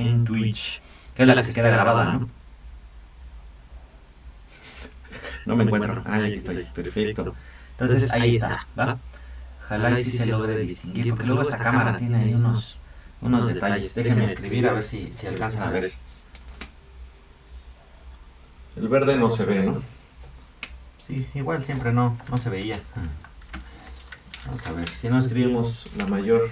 en Twitch, que es la que se queda grabada, ¿no? No me encuentro. Ah, aquí estoy. Perfecto. Entonces ahí está, ¿va? Ojalá y sí se logre distinguir, porque luego esta cámara tiene ahí unos detalles. Déjenme escribir a ver si alcanzan a ver. El verde no se ve, ¿no? Sí, igual siempre no se veía. Vamos a ver, si no escribimos la mayor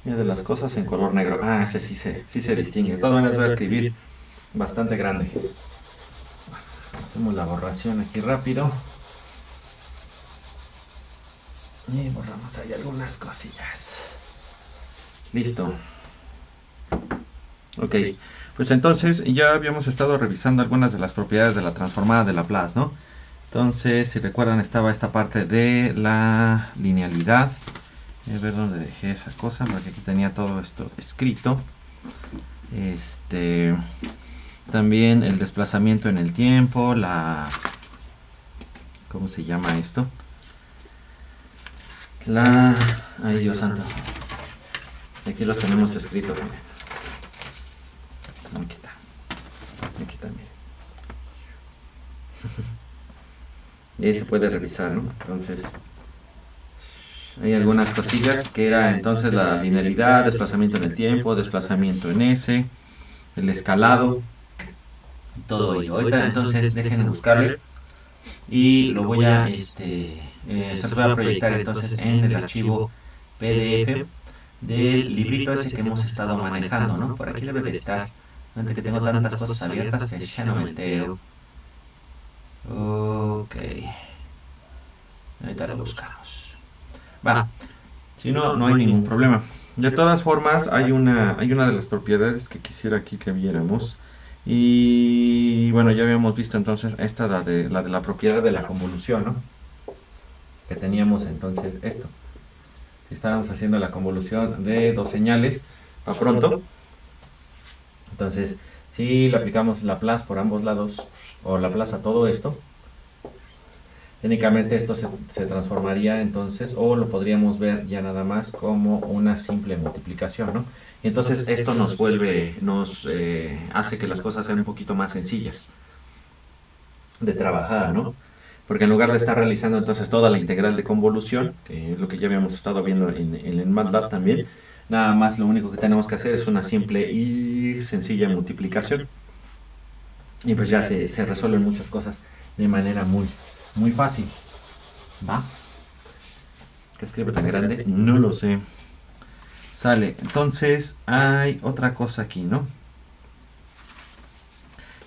de las cosas en color negro. Ah, ese sí se distingue. De todas maneras voy a escribir bastante grande. Hacemos la borración aquí rápido. Y borramos ahí algunas cosillas. Listo. Ok, pues entonces ya habíamos estado revisando algunas de las propiedades de la transformada de Laplace, ¿no? Entonces, si recuerdan, estaba esta parte de la linealidad. Voy a ver dónde dejé esa cosa, porque aquí tenía todo esto escrito. También el desplazamiento en el tiempo, ¿cómo se llama esto? Ay, Dios santo. Aquí los tenemos escritos. Aquí está, miren. Y ahí se puede revisar, ¿no? Entonces, hay algunas cosillas que era entonces la linealidad, desplazamiento en el tiempo, desplazamiento en S, el escalado, todo ello. Ahorita entonces déjenme buscarle y lo voy a, se lo voy a proyectar entonces en el archivo PDF del librito ese que hemos estado manejando, ¿no? Por aquí debe de estar. Antes que tengo tantas cosas abiertas que ya no me entero. Ok. Ahorita lo buscamos. Va. Si no, no hay ningún problema. De todas formas, hay una de las propiedades que quisiera aquí que viéramos. Y bueno, ya habíamos visto entonces esta, la de la propiedad de la convolución, ¿no? Que teníamos entonces esto. Si estábamos haciendo la convolución de dos señales a pronto, entonces si le aplicamos Laplace por ambos lados o Laplace a todo esto, técnicamente esto se transformaría entonces, o lo podríamos ver ya nada más como una simple multiplicación, ¿no? Y entonces esto nos hace que las cosas sean un poquito más sencillas de trabajar, ¿no? Porque en lugar de estar realizando entonces toda la integral de convolución, que es lo que ya habíamos estado viendo en el MATLAB también, nada más lo único que tenemos que hacer es una simple y sencilla multiplicación. Y pues ya se resuelven muchas cosas de manera muy fácil. ¿Va? ¿Qué escribe tan grande? No lo sé. Sale. Entonces hay otra cosa aquí, ¿no?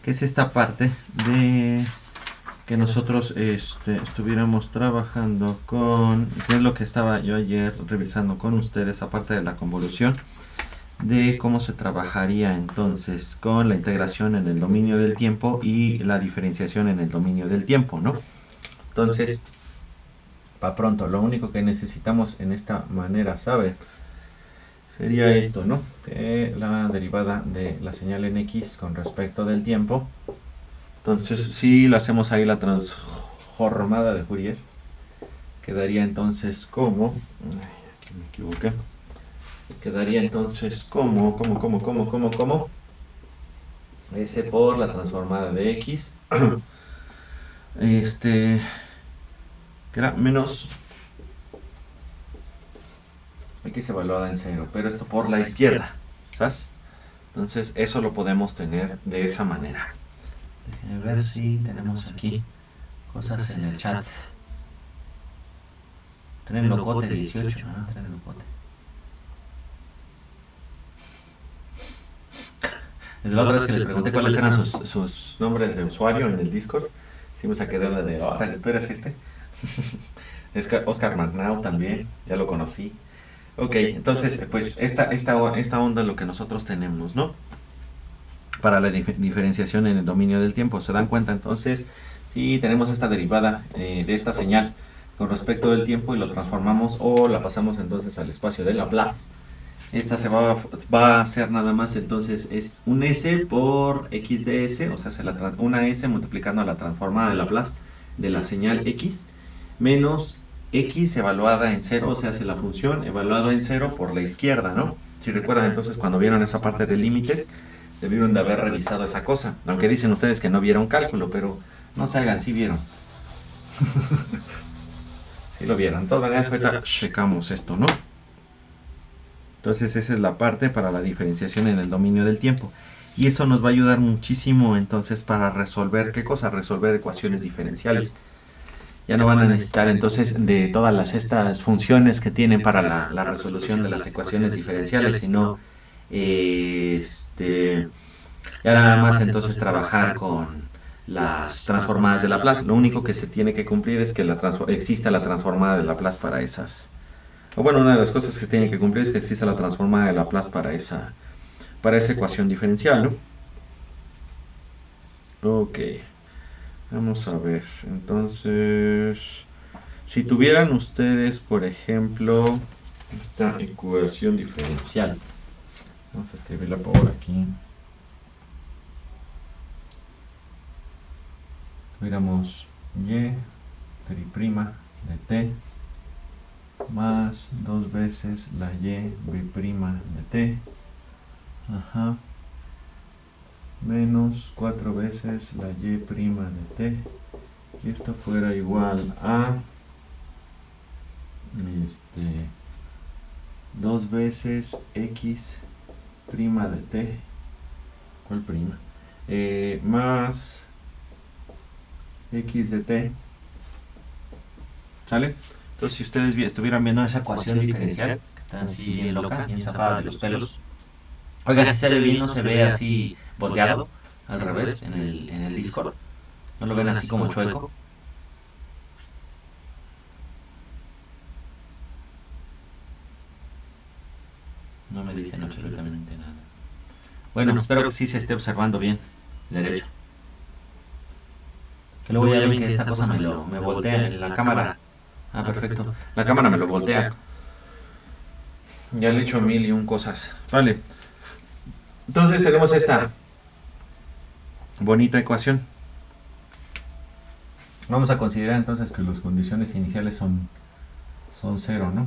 Que es esta parte de que nosotros estuviéramos trabajando con, que es lo que estaba yo ayer revisando con ustedes, aparte de la convolución, de cómo se trabajaría entonces con la integración en el dominio del tiempo y la diferenciación en el dominio del tiempo, ¿no? Entonces, para pronto, lo único que necesitamos en esta manera saber sería esto, ¿no? Que la derivada de la señal en X con respecto del tiempo. Entonces, si la hacemos ahí la transformada de Fourier, quedaría entonces como, aquí me equivoqué, quedaría entonces como, S por la transformada de X, que era menos X evaluada en 0, pero esto por la izquierda, ¿sabes? Entonces, eso lo podemos tener de esa manera. Déjenme ver si tenemos aquí cosas en el chat. Tren Locote 18, ¿no? Tren Locote. Desde la otra vez que les pregunté cuáles eran sus nombres de usuario en el Discord, sí me saqué de la de, ahora, ¿tú eres este? Es Oscar Marnau también, ya lo conocí. Ok, entonces, pues esta onda es lo que nosotros tenemos, ¿no? Para la diferenciación en el dominio del tiempo. ¿Se dan cuenta? Entonces, si tenemos esta derivada de esta señal con respecto del tiempo y lo transformamos o la pasamos entonces al espacio de Laplace. Esta se va a hacer nada más, entonces es un S por X de S, o sea, una S multiplicando a la transformada de Laplace de la señal X, menos X evaluada en 0, o sea, hace la función evaluada en 0 por la izquierda, ¿no? Si recuerdan, entonces, cuando vieron esa parte de límites, debieron de haber revisado esa cosa. Aunque dicen ustedes que no vieron cálculo, pero no se hagan, sí vieron. Sí lo vieron. De todas maneras, ahorita checamos esto, ¿no? Entonces esa es la parte para la diferenciación en el dominio del tiempo. Y eso nos va a ayudar muchísimo entonces para resolver, ¿qué cosa? Resolver ecuaciones diferenciales. Ya no van a necesitar entonces de todas estas funciones que tienen para la resolución de las ecuaciones diferenciales, sino ya nada más entonces trabajar con las transformadas de Laplace. Lo único que se tiene que cumplir es que exista la transformada de Laplace para esas. O bueno, una de las cosas que tiene que cumplir es que exista la transformada de Laplace para esa ecuación diferencial, ¿no? Ok, vamos a ver. Entonces, si tuvieran ustedes, por ejemplo, esta ecuación diferencial, vamos a escribirla por aquí. Tuviéramos y triprima de t más 2 veces la y b' de t, ajá, menos 4 veces la y' de t, y esto fuera igual a 2 veces x' de t, ¿cuál prima? Más x de t, ¿sale? Entonces, si ustedes estuvieran viendo esa ecuación diferencial, que está así bien loca, bien zafada de los pelos, oiga, si se ve bien, no se ve así volteado, al revés, en el Discord, no lo ven así como chueco. No me dicen absolutamente nada. Bueno, espero que sí se esté observando bien, derecho. Que luego ya ven que esta cosa me voltea en la cámara. Ah, perfecto. La cámara me lo voltea. Ya le he hecho 1000 y 1 cosas. Vale. Entonces tenemos esta bonita ecuación. Vamos a considerar entonces que las condiciones iniciales son 0, ¿no?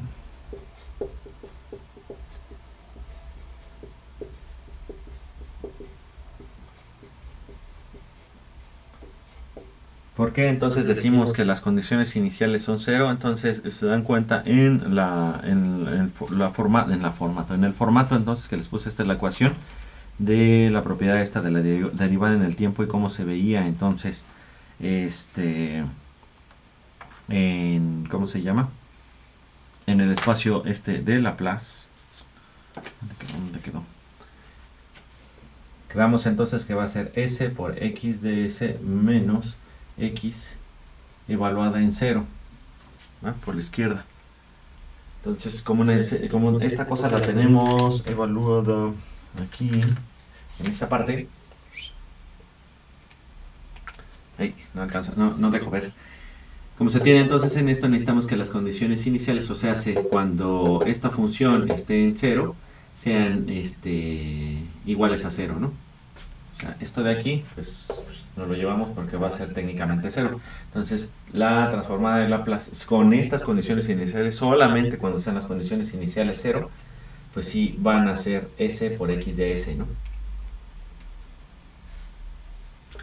¿Por qué entonces decimos que las condiciones iniciales son 0? Entonces se dan cuenta en el formato entonces que les puse. Esta es la ecuación de la propiedad esta de la derivada en el tiempo y cómo se veía entonces ¿cómo se llama? En el espacio de Laplace. ¿Dónde quedó? Quedamos entonces que va a ser s por x de s menos x evaluada en 0, ¿no? Por la izquierda. Entonces, como esta cosa la tenemos evaluada aquí, en esta parte. Ay, no alcanzo, no dejo ver. Como se tiene entonces en esto, necesitamos que las condiciones iniciales, o sea, cuando esta función esté en 0, sean iguales a 0, ¿no? O sea, esto de aquí, pues nos lo llevamos porque va a ser técnicamente 0. Entonces, la transformada de Laplace con estas condiciones iniciales, solamente cuando sean las condiciones iniciales 0, pues sí van a ser s por x de s, ¿no?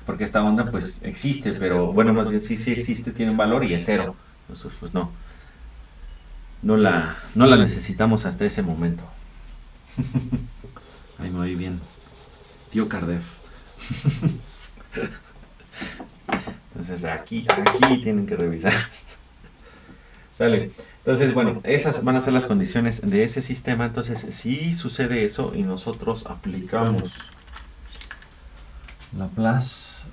Porque esta onda pues existe, pero bueno, más bien sí existe, tiene un valor y es 0. Entonces, pues no la necesitamos hasta ese momento. Ahí me voy bien. Tío Cardef. Entonces aquí tienen que revisar. Sale. Entonces, bueno, esas van a ser las condiciones de ese sistema. Entonces, si sucede eso y nosotros aplicamos Laplace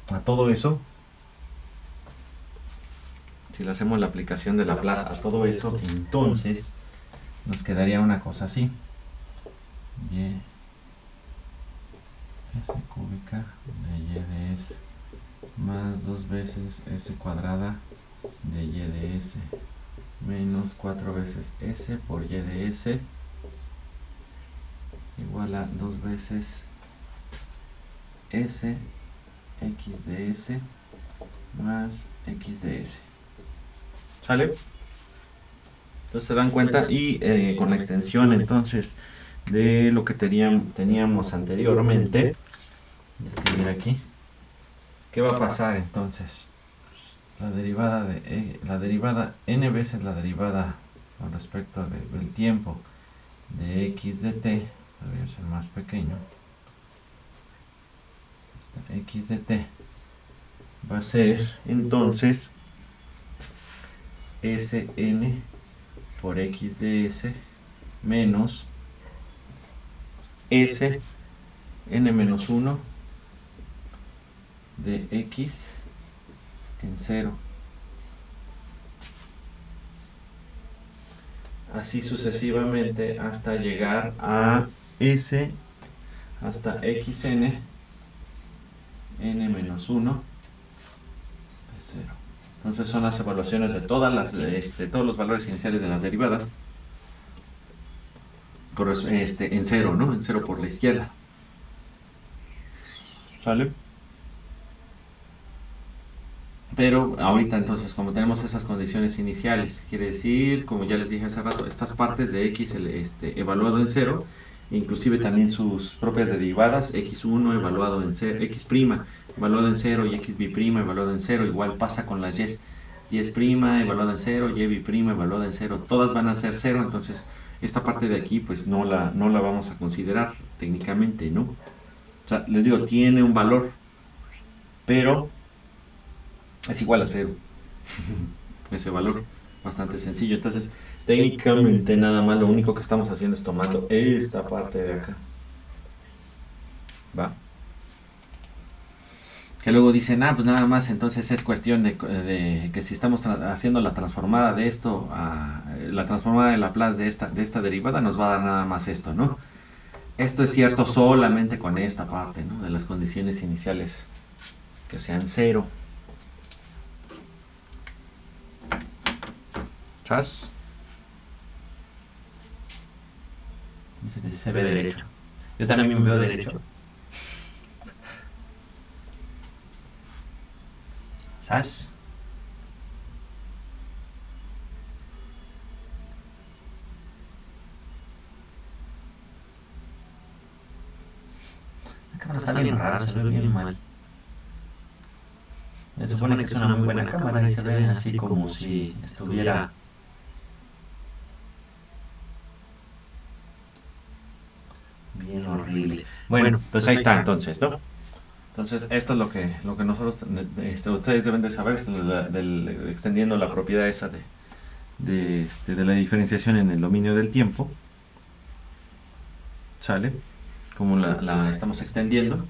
a todo eso, si le hacemos la aplicación de Laplace a todo eso, entonces nos quedaría una cosa así. Y s cúbica de y de s más 2 veces s cuadrada de y de s menos 4 veces s por y de s igual a 2 veces s x de s más x de s. ¿Sale? Entonces se dan cuenta y con la extensión entonces de lo que teníamos anteriormente, voy a escribir aquí, ¿qué va a pasar entonces? La derivada n veces la derivada con respecto del tiempo de x de t, voy a ser más pequeño, x de t va a ser entonces Sn por x de s menos S n menos 1 de x en 0. Así sucesivamente hasta llegar a S hasta xn n menos 1 de 0. Entonces son las evaluaciones de todos los valores iniciales de las derivadas en 0, ¿no? En 0 por la izquierda. ¿Sale? Pero ahorita entonces, como tenemos esas condiciones iniciales, quiere decir, como ya les dije hace rato, estas partes de x evaluado en 0, inclusive también sus propias derivadas, x1 evaluado en 0, x' evaluado en 0 y xb' evaluado en 0, igual pasa con las y evaluada en 0, y evaluada en 0, todas van a ser 0, entonces esta parte de aquí pues no la vamos a considerar técnicamente, ¿no? O sea, les digo, tiene un valor, pero es igual a 0. Ese valor, bastante sencillo. Entonces, técnicamente nada más lo único que estamos haciendo es tomando esta parte de acá. ¿Va? Que luego dicen, pues nada más, entonces es cuestión de que si estamos haciendo la transformada de esto, la transformada de Laplace de esta derivada, nos va a dar nada más esto, ¿no? Esto es cierto solamente con esta parte, ¿no? De las condiciones iniciales que sean 0. ¿Sabes? Se ve derecho. Yo también me veo derecho. ¿Sabes? La cámara está bien rara, se ve bien mal. Se supone que es una muy buena cámara y se ve así como si estuviera bien horrible. Bueno, pues ahí está entonces, ¿no? Entonces, esto es lo que nosotros, ustedes deben de saber, extendiendo la propiedad esa de la diferenciación en el dominio del tiempo, ¿sale? Como la estamos extendiendo.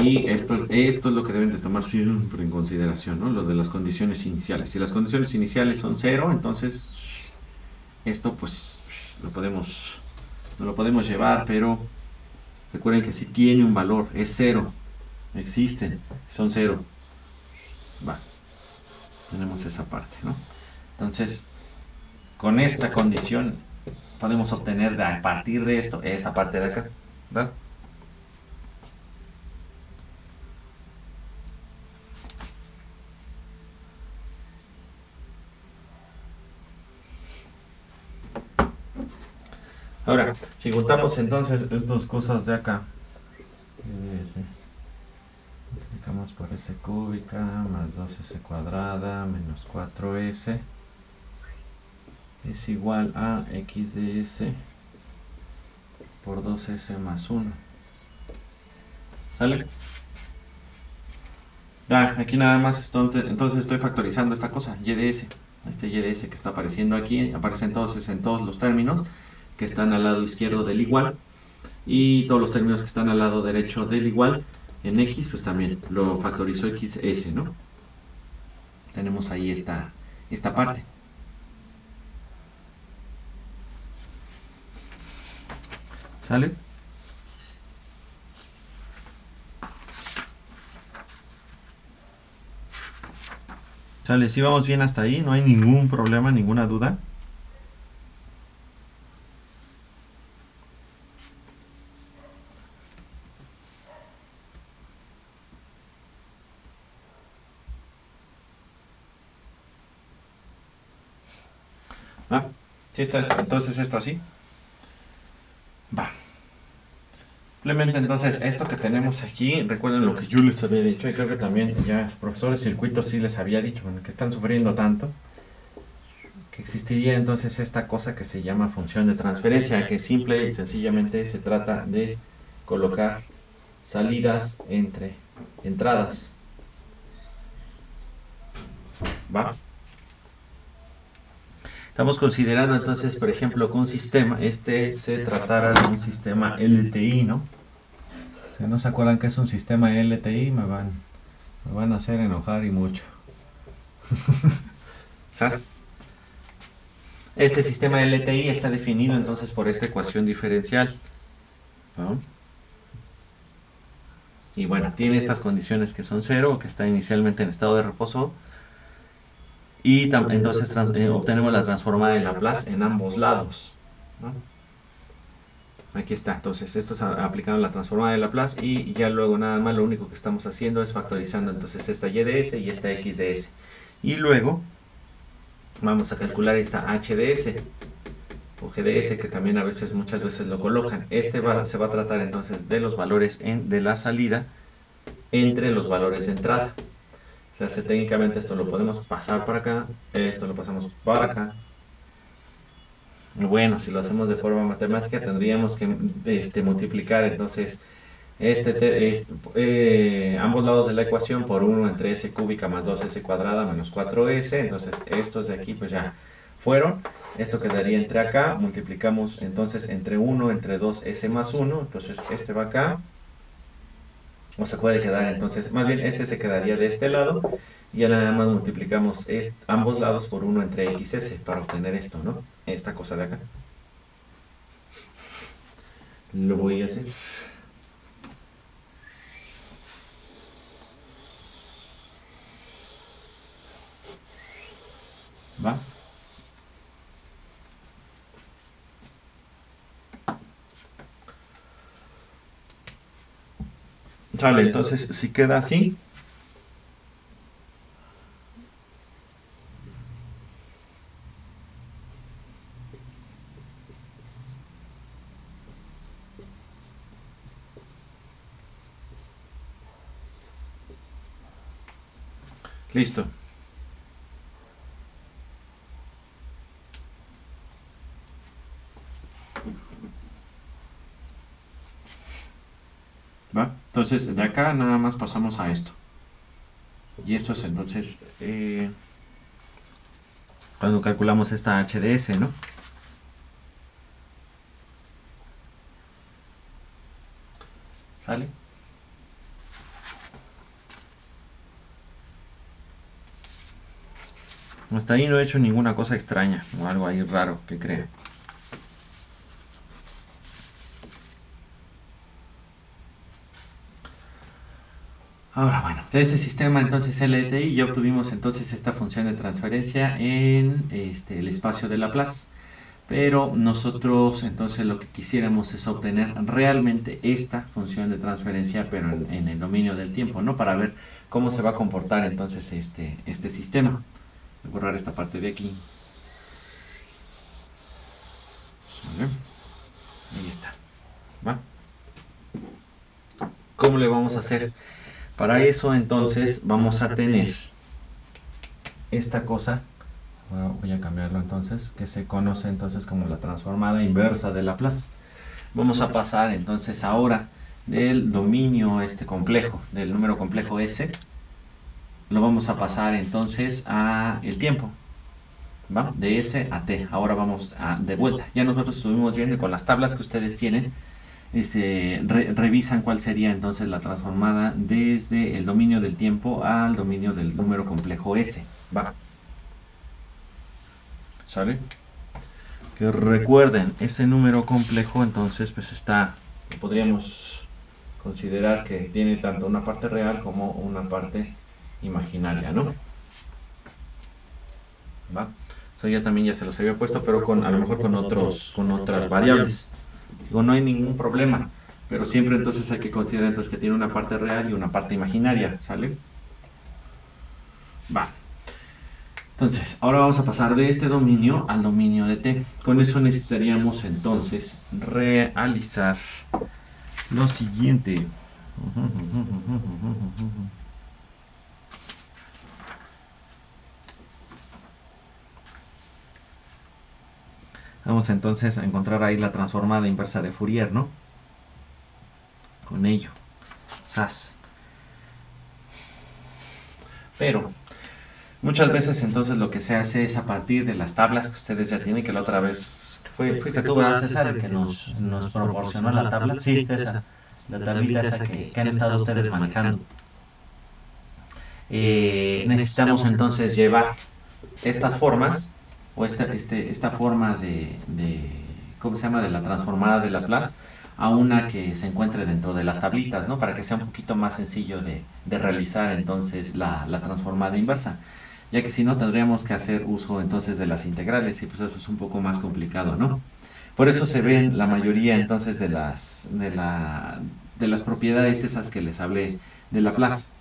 Y esto es lo que deben de tomar siempre en consideración, ¿no? Lo de las condiciones iniciales. Si las condiciones iniciales son 0, entonces esto pues no lo podemos llevar, pero recuerden que si tiene un valor, es 0, existen, son 0. Va, tenemos esa parte, ¿no? Entonces, con esta condición podemos obtener a partir de esto, esta parte de acá, ¿va? Ahora, si juntamos entonces estas cosas de acá, multiplicamos por s cúbica más 2s cuadrada menos 4s es igual a x de s por 2s más 1. ¿Sale? Ya, aquí nada más entonces estoy factorizando esta cosa, y de s. Este y de s que está apareciendo aquí, aparece entonces en todos los términos que están al lado izquierdo del igual, y todos los términos que están al lado derecho del igual, en x, pues también lo factorizó xs, ¿no? Tenemos ahí esta parte. ¿Sale? Sale, si vamos bien hasta ahí, no hay ningún problema, ninguna duda. ¿Ah? ¿Sí está esto? Entonces esto así. Va. Simplemente entonces esto que tenemos aquí, recuerden lo que yo les había dicho, y creo que también ya el profesor de circuitos sí les había dicho, bueno, que están sufriendo tanto, que existiría entonces esta cosa que se llama función de transferencia, que simple y sencillamente se trata de colocar salidas entre entradas. ¿Va? Estamos considerando entonces, por ejemplo, que un sistema, se tratara de un sistema LTI, ¿no? Si no se acuerdan que es un sistema LTI, me van a hacer enojar y mucho. ¿Sabes? Este sistema LTI está definido entonces por esta ecuación diferencial, ¿no? Y bueno, tiene estas condiciones que son cero, que está inicialmente en estado de reposo, y entonces obtenemos la transformada de Laplace en ambos lados, ¿no? Aquí está, entonces esto es aplicando la transformada de Laplace y ya luego nada más lo único que estamos haciendo es factorizando entonces esta y de s y esta x de s. Y luego vamos a calcular esta h de s o g de s que también a veces, muchas veces lo colocan. Se va a tratar entonces de los valores de la salida entre los valores de entrada. O sea, técnicamente esto lo podemos pasar para acá, esto lo pasamos para acá. Bueno, si lo hacemos de forma matemática tendríamos que multiplicar entonces ambos lados de la ecuación por 1 entre s cúbica más 2s cuadrada menos 4s. Entonces estos de aquí pues ya fueron. Esto quedaría entre acá. Multiplicamos entonces entre 1 entre 2s más 1. Entonces este va acá. O se puede quedar entonces, más bien este se quedaría de este lado. Y ya nada más multiplicamos ambos lados por 1 entre xs para obtener esto, ¿no? Esta cosa de acá. Lo voy a hacer. ¿Va? Sale, entonces si queda así. Listo. ¿Va? Entonces de acá nada más pasamos a esto. Y esto es entonces cuando calculamos esta HDS, ¿no? ¿Sale? Hasta ahí no he hecho ninguna cosa extraña o algo ahí raro que crea. Ahora bueno, de ese sistema entonces LTI ya obtuvimos entonces esta función de transferencia en el espacio de Laplace. Pero nosotros entonces lo que quisiéramos es obtener realmente esta función de transferencia, pero en el dominio del tiempo, ¿no? Para ver cómo se va a comportar entonces este sistema. Voy a borrar esta parte de aquí. ¿Vale? Ahí está. ¿Va? ¿Cómo le vamos a hacer? Para eso entonces vamos a tener esta cosa. Voy a cambiarlo entonces, que se conoce entonces como la transformada inversa de Laplace. Vamos a pasar entonces ahora del dominio complejo, del número complejo S, lo vamos a pasar entonces a el tiempo, ¿va? De S a T. Ahora vamos de vuelta. Ya nosotros estuvimos viendo con las tablas que ustedes tienen, revisan cuál sería entonces la transformada desde el dominio del tiempo al dominio del número complejo S, ¿va? ¿Sale? Que recuerden, ese número complejo entonces pues podríamos considerar que tiene tanto una parte real como una parte imaginaria, ¿no? ¿Va? Eso ya también ya se los había puesto, pero a lo mejor con otras variables. Digo, no hay ningún problema, pero siempre entonces hay que considerar entonces que tiene una parte real y una parte imaginaria, ¿sale? Va. Entonces, ahora vamos a pasar de este dominio al dominio de T. Con eso necesitaríamos entonces realizar lo siguiente. Vamos entonces a encontrar ahí la transformada inversa de Fourier, ¿no? Con ello. SAS. Pero muchas veces entonces lo que se hace es a partir de las tablas que ustedes ya tienen, que la otra vez fuiste tú, ¿verdad, César, el que nos proporcionó la tabla? Sí, esa, la tablita esa que han estado ustedes manejando. Necesitamos entonces llevar estas formas, o esta forma ¿cómo se llama?, de la transformada de Laplace, a una que se encuentre dentro de las tablitas, ¿no? Para que sea un poquito más sencillo de realizar entonces la transformada inversa, ya que si no tendríamos que hacer uso entonces de las integrales y pues eso es un poco más complicado, ¿no? Por eso se ven la mayoría entonces de las propiedades esas que les hablé de Laplace,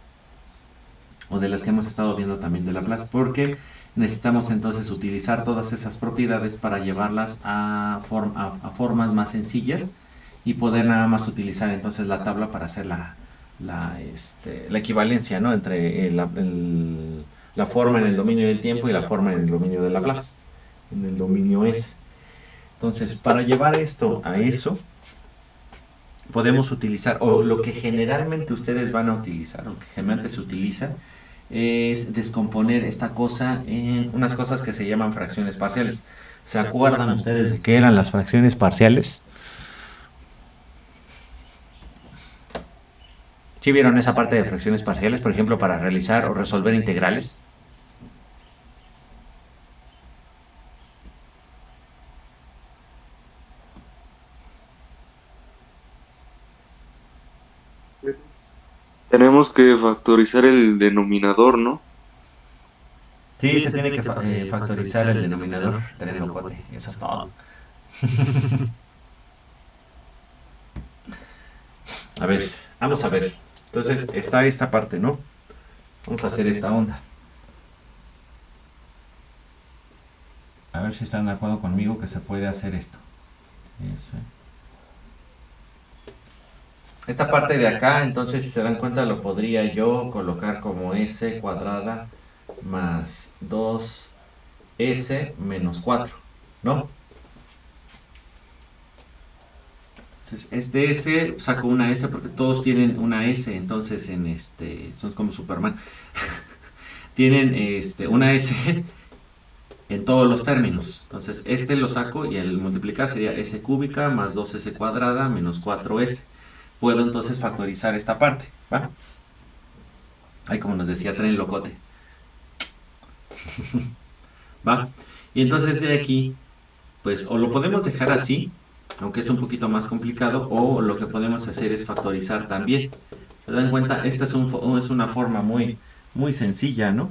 o de las que hemos estado viendo también de Laplace, porque necesitamos entonces utilizar todas esas propiedades para llevarlas a formas más sencillas y poder nada más utilizar entonces la tabla para hacer la equivalencia, ¿no?, entre la forma en el dominio del tiempo y la forma en el dominio de Laplace, en el dominio S. Entonces, para llevar esto a eso, podemos utilizar, o lo que generalmente ustedes van a utilizar, o que generalmente se utiliza, es descomponer esta cosa en unas cosas que se llaman fracciones parciales. ¿Se acuerdan ustedes de qué eran las fracciones parciales? ¿Sí vieron esa parte de fracciones parciales, por ejemplo, para realizar o resolver integrales? Tenemos que factorizar el denominador, ¿no? Sí, se tiene que factorizar el denominador, tren locote, eso es todo. A ver, vamos a ver. Entonces está esta parte, ¿no? Vamos a hacer esta onda. A ver si están de acuerdo conmigo que se puede hacer esto. Esta parte de acá, entonces, si se dan cuenta, lo podría yo colocar como S cuadrada más 2S menos 4, ¿no? Entonces, este S, saco una S porque todos tienen una S, entonces son como Superman. Tienen una S en todos los términos. Entonces, este lo saco y el multiplicar sería S cúbica más 2S cuadrada menos 4S. Puedo entonces factorizar esta parte, ¿va? Ahí como nos decía, tren locote. ¿Va? Y entonces de aquí, pues o lo podemos dejar así, aunque es un poquito más complicado, o lo que podemos hacer es factorizar también. ¿Se dan cuenta? Esta es una forma muy sencilla, ¿no?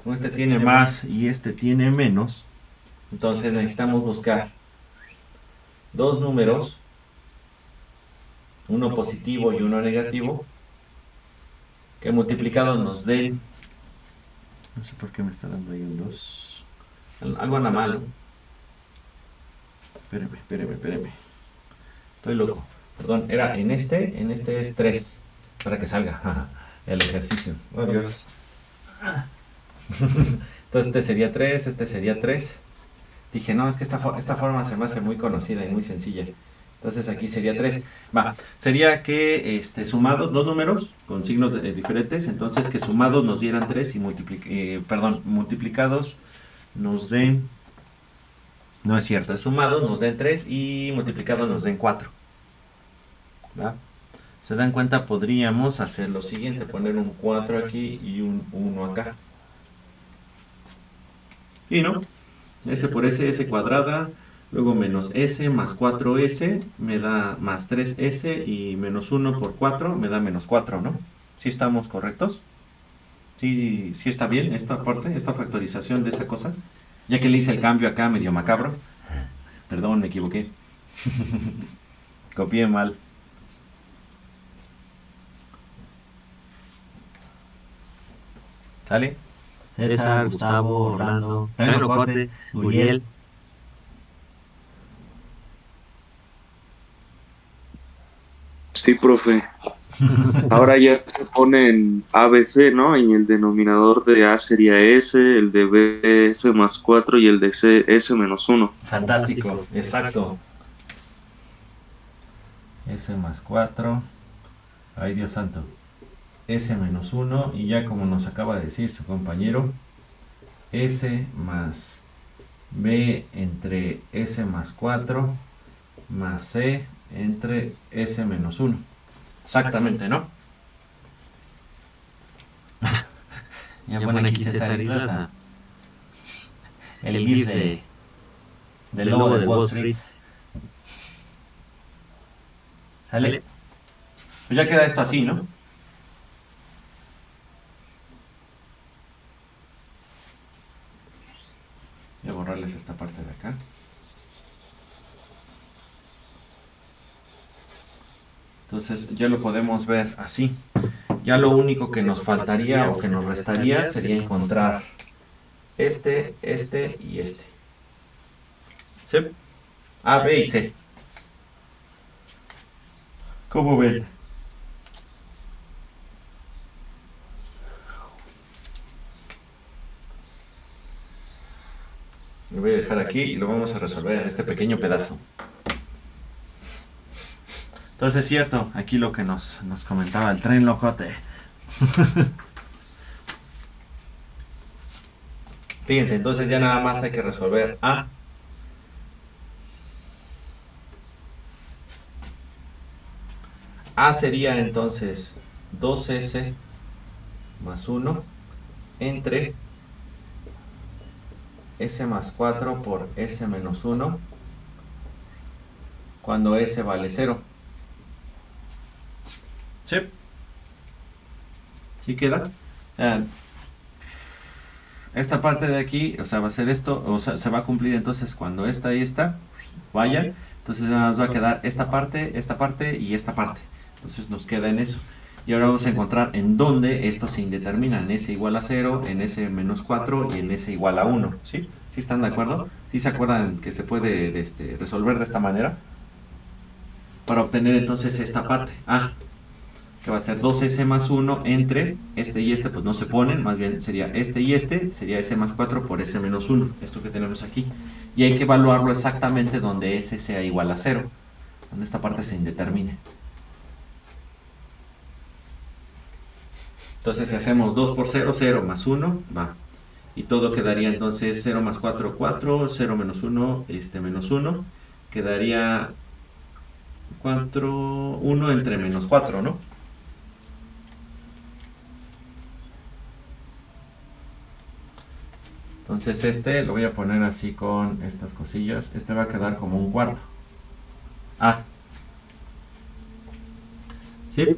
Como este tiene más y este tiene menos, entonces necesitamos buscar dos números, uno positivo y uno negativo, que multiplicados nos den, no sé por qué me está dando ahí un 2, algo anda mal, ¿no? Espéreme. Estoy loco. Perdón, era en este es 3 para que salga el ejercicio. Oh, Dios. Entonces este sería 3, este sería 3. Dije, no, es que esta forma se me hace muy conocida y muy sencilla. Entonces aquí sería 3. Va, sería que sumados, dos números con signos diferentes, entonces que sumados nos dieran 3 y multiplicados nos den, no es cierto, es sumados nos den 3 y multiplicados nos den 4. ¿Va? Se dan cuenta, podríamos hacer lo siguiente, poner un 4 aquí y un 1 acá. Y no, S por S cuadrada, luego menos S más 4S me da más 3S y menos 1 por 4 me da menos 4, ¿no? ¿Sí estamos correctos? ¿Sí está bien esta parte, esta factorización de esta cosa? Ya que le hice el cambio acá medio macabro. Perdón, me equivoqué. Copié mal. ¿Sale? César, Gustavo, Orlando, Tren Locote, Uriel. Sí, profe. Ahora ya se ponen ABC, ¿no? Y el denominador de A sería S, el de B S más 4 y el de C S menos 1. Fantástico, exacto. S más 4. Ay, Dios santo. S menos 1. Y ya como nos acaba de decir su compañero, S más B entre S más 4 más C entre S menos 1. Exactamente, ¿no? Ya pone aquí César Iglesias. El GIF del logo de Wall Street. ¿Sale? Pues ya queda esto así, ¿no? Voy a borrarles esta parte de acá. Entonces ya lo podemos ver así. Ya lo único que nos faltaría o que nos restaría sería encontrar este y este. ¿Sí? A, B y C. ¿Cómo ven? Lo voy a dejar aquí y lo vamos a resolver en este pequeño pedazo. Entonces es cierto, aquí lo que nos comentaba el tren locote. Fíjense, entonces ya nada más hay que resolver A. A sería entonces 2S más 1 entre S más 4 por S menos 1 cuando S vale 0. ¿Sí? ¿Sí queda? Esta parte de aquí, o sea, va a ser esto, o sea, se va a cumplir entonces cuando esta y esta vayan. Entonces ya nos va a quedar esta parte y esta parte. Entonces nos queda en eso. Y ahora vamos a encontrar en dónde esto se indetermina. En S igual a 0, en S menos 4 y en S igual a 1. ¿Sí? ¿Sí están de acuerdo? ¿Sí se acuerdan que se puede resolver de esta manera? Para obtener entonces esta parte. Que va a ser 2S más 1 entre este y este, pues no se ponen, más bien sería este y este, sería S más 4 por S menos 1, esto que tenemos aquí. Y hay que evaluarlo exactamente donde S sea igual a 0, donde esta parte se indetermine. Entonces si hacemos 2 por 0, 0 más 1, va. Y todo quedaría entonces 0 más 4, 4, 0 menos 1, menos 1. Quedaría 4, 1 entre menos 4, ¿no? Entonces lo voy a poner así con estas cosillas. Este va a quedar como un cuarto. ¿Sí?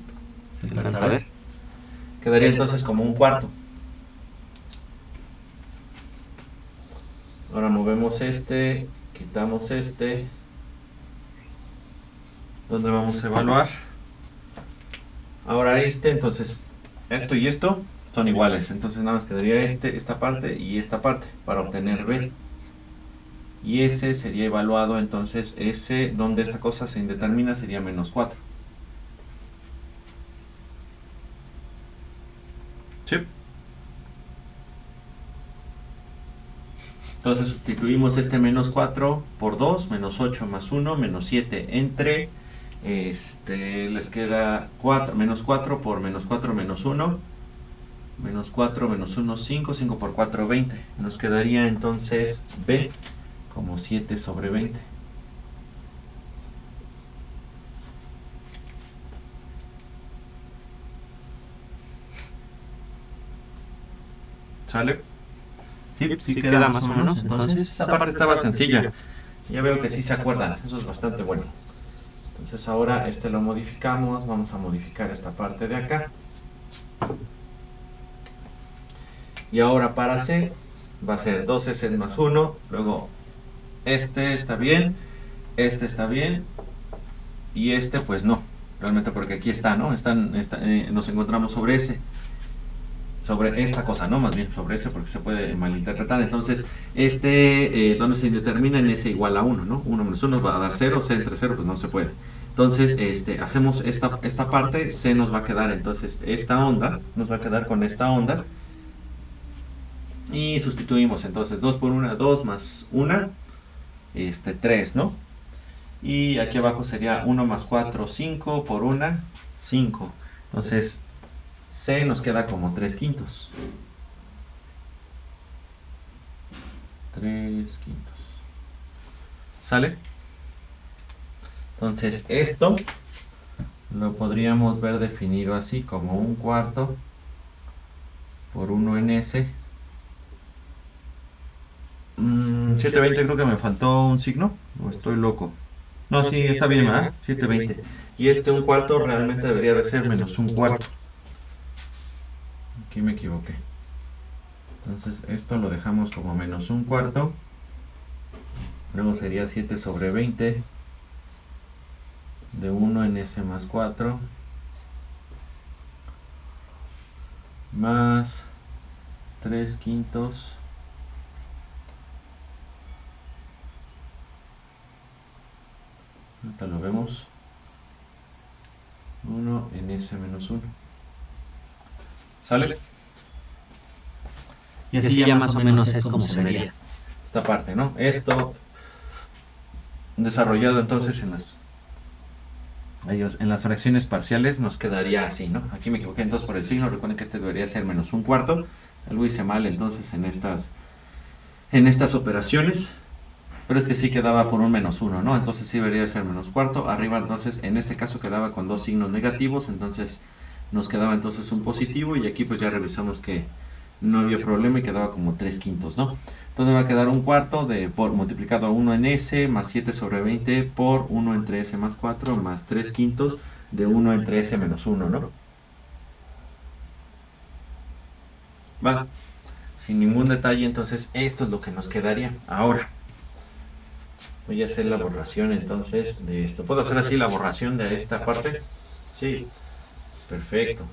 ¿Se alcanza a ver? Quedaría entonces como un cuarto. Ahora movemos quitamos ¿Dónde vamos a evaluar? Ahora entonces esto y esto son iguales, entonces nada más quedaría esta parte y esta parte para obtener B. Y ese sería evaluado, entonces ese donde esta cosa se indetermina sería menos 4. ¿Sí? Entonces sustituimos menos 4 por 2, menos 8 más 1, menos 7 entre, les queda 4, menos 4 por menos 4 menos 1, menos 4 menos 1, 5, 5 por 4, 20. Nos quedaría entonces B como 7 sobre 20. ¿Sale? Sí queda más o menos. Entonces, esta parte estaba sencilla. Ya veo que sí se acuerdan. Eso es bastante bueno. Entonces ahora lo modificamos. Vamos a modificar esta parte de acá. Y ahora para C va a ser 2S más 1. Luego está bien. Está bien. Y pues no. Realmente porque aquí está, ¿no? Nos encontramos sobre S. sobre esta cosa, ¿no? Más bien sobre ese, porque se puede malinterpretar. Entonces, donde se determina en S igual a 1, ¿no? 1 menos 1 va a dar 0, C entre 0, pues no se puede. Entonces, hacemos esta parte, C nos va a quedar, entonces, esta onda, nos va a quedar con esta onda. Y sustituimos, entonces, 2 por 1, 2 más 1, 3, ¿no? Y aquí abajo sería 1 más 4, 5 por 1, 5. Entonces, C nos queda como 3 quintos. 3 quintos. ¿Sale? Entonces, esto lo podríamos ver definido así como 1/4 por 1 en S. 720, creo que me faltó un signo, o estoy loco. No, sí, está bien, ¿verdad? 720. Y 1/4 realmente debería de ser menos 1/4. Aquí me equivoqué. Entonces esto lo dejamos como menos 1/4. Luego sería 7 sobre 20 de 1 en S más 4 más 3 quintos ahorita lo vemos, 1 en S menos 1. ¿Sale? Y así ya más o menos es como se vería. Esta parte, ¿no? Esto desarrollado entonces en las fracciones parciales nos quedaría así, ¿no? Aquí me equivoqué entonces por el signo, recuerden que este debería ser menos 1/4. Algo hice mal entonces en estas operaciones, pero es que sí quedaba por un menos 1, ¿no? Entonces sí debería ser menos 1/4. Arriba entonces en este caso quedaba con dos signos negativos, entonces nos quedaba entonces un positivo y aquí pues ya revisamos que no había problema y quedaba como 3 quintos, ¿no? Entonces va a quedar 1/4 multiplicado a 1 en S más 7 sobre 20 por 1 entre S más 4 más 3 quintos de 1 entre S menos 1, ¿no? Va, sin ningún detalle, entonces esto es lo que nos quedaría. Ahora, voy a hacer la borración entonces de esto. ¿Puedo hacer así la borración de esta parte? Sí, perfecto.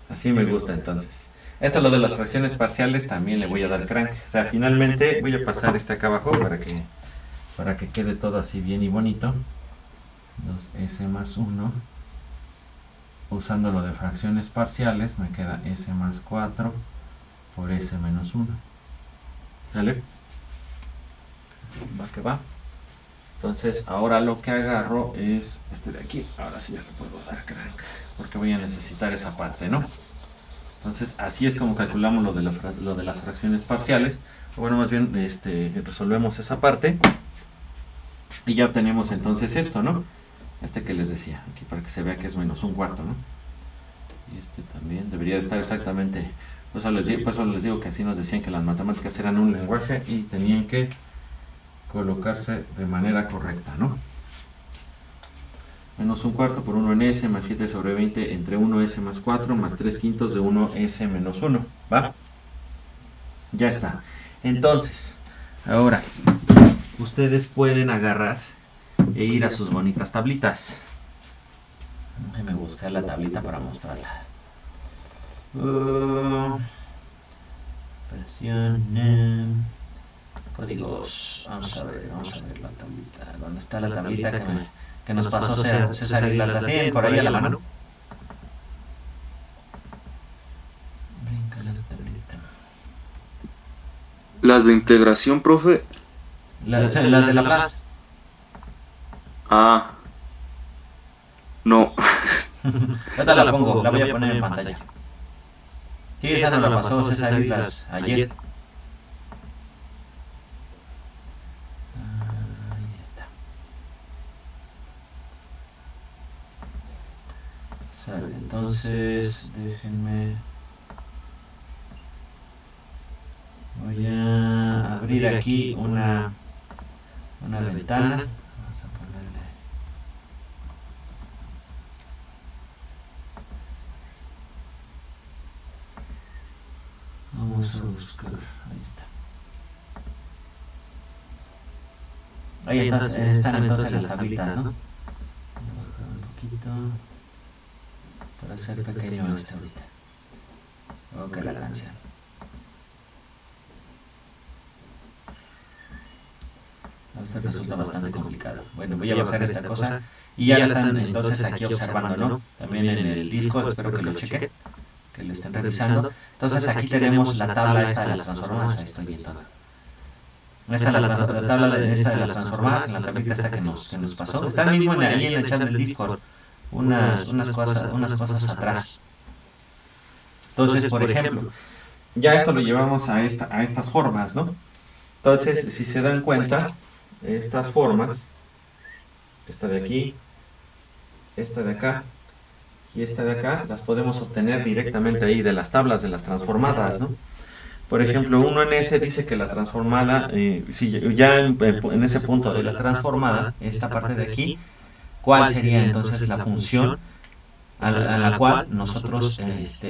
Así me gusta entonces. Esto lo de las fracciones parciales también le voy a dar crank. O sea, finalmente voy a pasar este acá abajo para que quede todo así bien y bonito. 2S más 1. Usando lo de fracciones parciales me queda S más 4 por S menos 1. ¿Sale? Va que va. Entonces ahora lo que agarro es este de aquí. Ahora sí ya le puedo dar crank, porque voy a necesitar esa parte, ¿no? Entonces así es como calculamos lo de las fracciones parciales. Bueno, más bien resolvemos esa parte y ya obtenemos entonces esto, ¿no? Que les decía, aquí para que se vea que es menos 1/4, ¿no? Y este también debería de estar exactamente. Por eso les digo que así nos decían que las matemáticas eran un lenguaje y tenían que colocarse de manera correcta, ¿no? Menos 1/4 por 1 en S más 7 sobre 20 entre 1S más 4 más 3 quintos de 1S menos 1. ¿Va? Ya está. Entonces, ahora, ustedes pueden agarrar e ir a sus bonitas tablitas. Déjenme buscar la tablita para mostrarla. Presión. Códigos. Vamos a ver la tablita. ¿Dónde está la tablita que nos pasó César Islas? ¿Las tienen por ahí a la mano? Brinca la tablita. Las de integración, profe. Las de Laplace. Ah. No. Ahorita la pongo, la voy a poner en pantalla. Sí, esa nos la pasó César Islas ayer. Ahí está. Sale, entonces déjenme. Voy a abrir aquí una ventana. Vamos a ponerle. Vamos a buscar. Ahí está. Ahí están entonces las tablitas, ¿no? Voy a bajar un poquito. para hacer pequeño este ahorita. Ok, la canción. Esto resulta bastante complicado. Bueno, voy a bajar esta cosa y ya la están entonces aquí observando, ¿no? También en el disco, espero que lo chequen, que lo estén revisando. Entonces aquí tenemos la tabla esta de las transformadas, ahí estoy viendo. Esta es la tabla esta de las transformadas, en la tablita esta que nos pasó. Está mismo ahí en el chat del Discord, unas cosas atrás. Entonces, por ejemplo, ya esto lo llevamos a estas formas, ¿no? Entonces, si se dan cuenta, estas formas, esta de aquí, esta de acá y esta de acá, las podemos obtener directamente ahí de las tablas de las transformadas, ¿no? Por ejemplo, uno en ese dice que la transformada, si ya en ese punto de la transformada, esta parte de aquí, ¿cuál sería entonces la función a la cual nosotros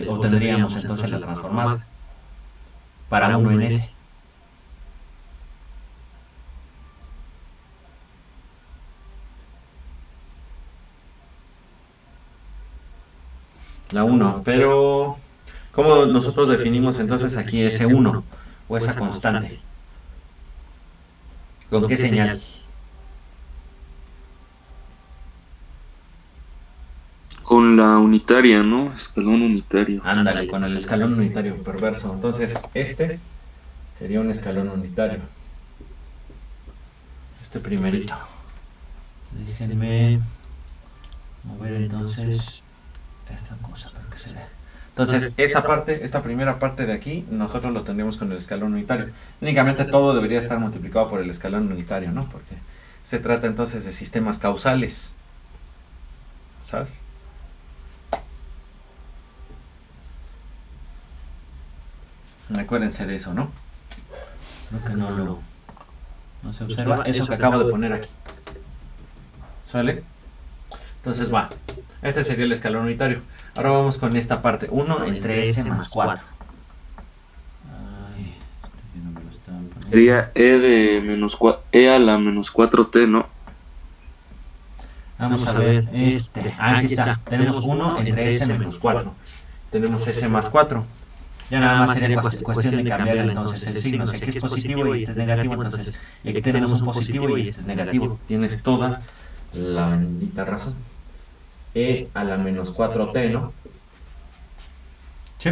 obtendríamos entonces la transformada para uno en ese? La 1, pero ¿cómo nosotros definimos entonces aquí ese 1 o esa constante? ¿Con qué señal? Con la unitaria, ¿no? Escalón unitario. Ándale, con el escalón unitario perverso. Entonces, este sería un escalón unitario. Este primerito. Déjenme mover entonces esta cosa para que se vea. Entonces, esta primera parte de aquí, nosotros lo tendríamos con el escalón unitario. Únicamente todo debería estar multiplicado por el escalón unitario, ¿no? Porque se trata entonces de sistemas causales. ¿Sabes? Acuérdense de eso, ¿no? Creo que no se observa eso que acabo de poner aquí. ¿Sale? Entonces va. Este sería el escalón unitario. Ahora vamos con esta parte. 1 entre S más 4. Ay, no me lo estaban poniendo. Sería E a la menos 4t, ¿no? Vamos a ver. Aquí está. Tenemos 1 entre S menos 4. Tenemos S más 4. Ya nada más sería cuestión de cambiar entonces el signo. Si aquí es positivo y este es negativo, entonces aquí tenemos un positivo y este es negativo. Tienes toda la bendita razón. E a la menos 4t, ¿no? Sí.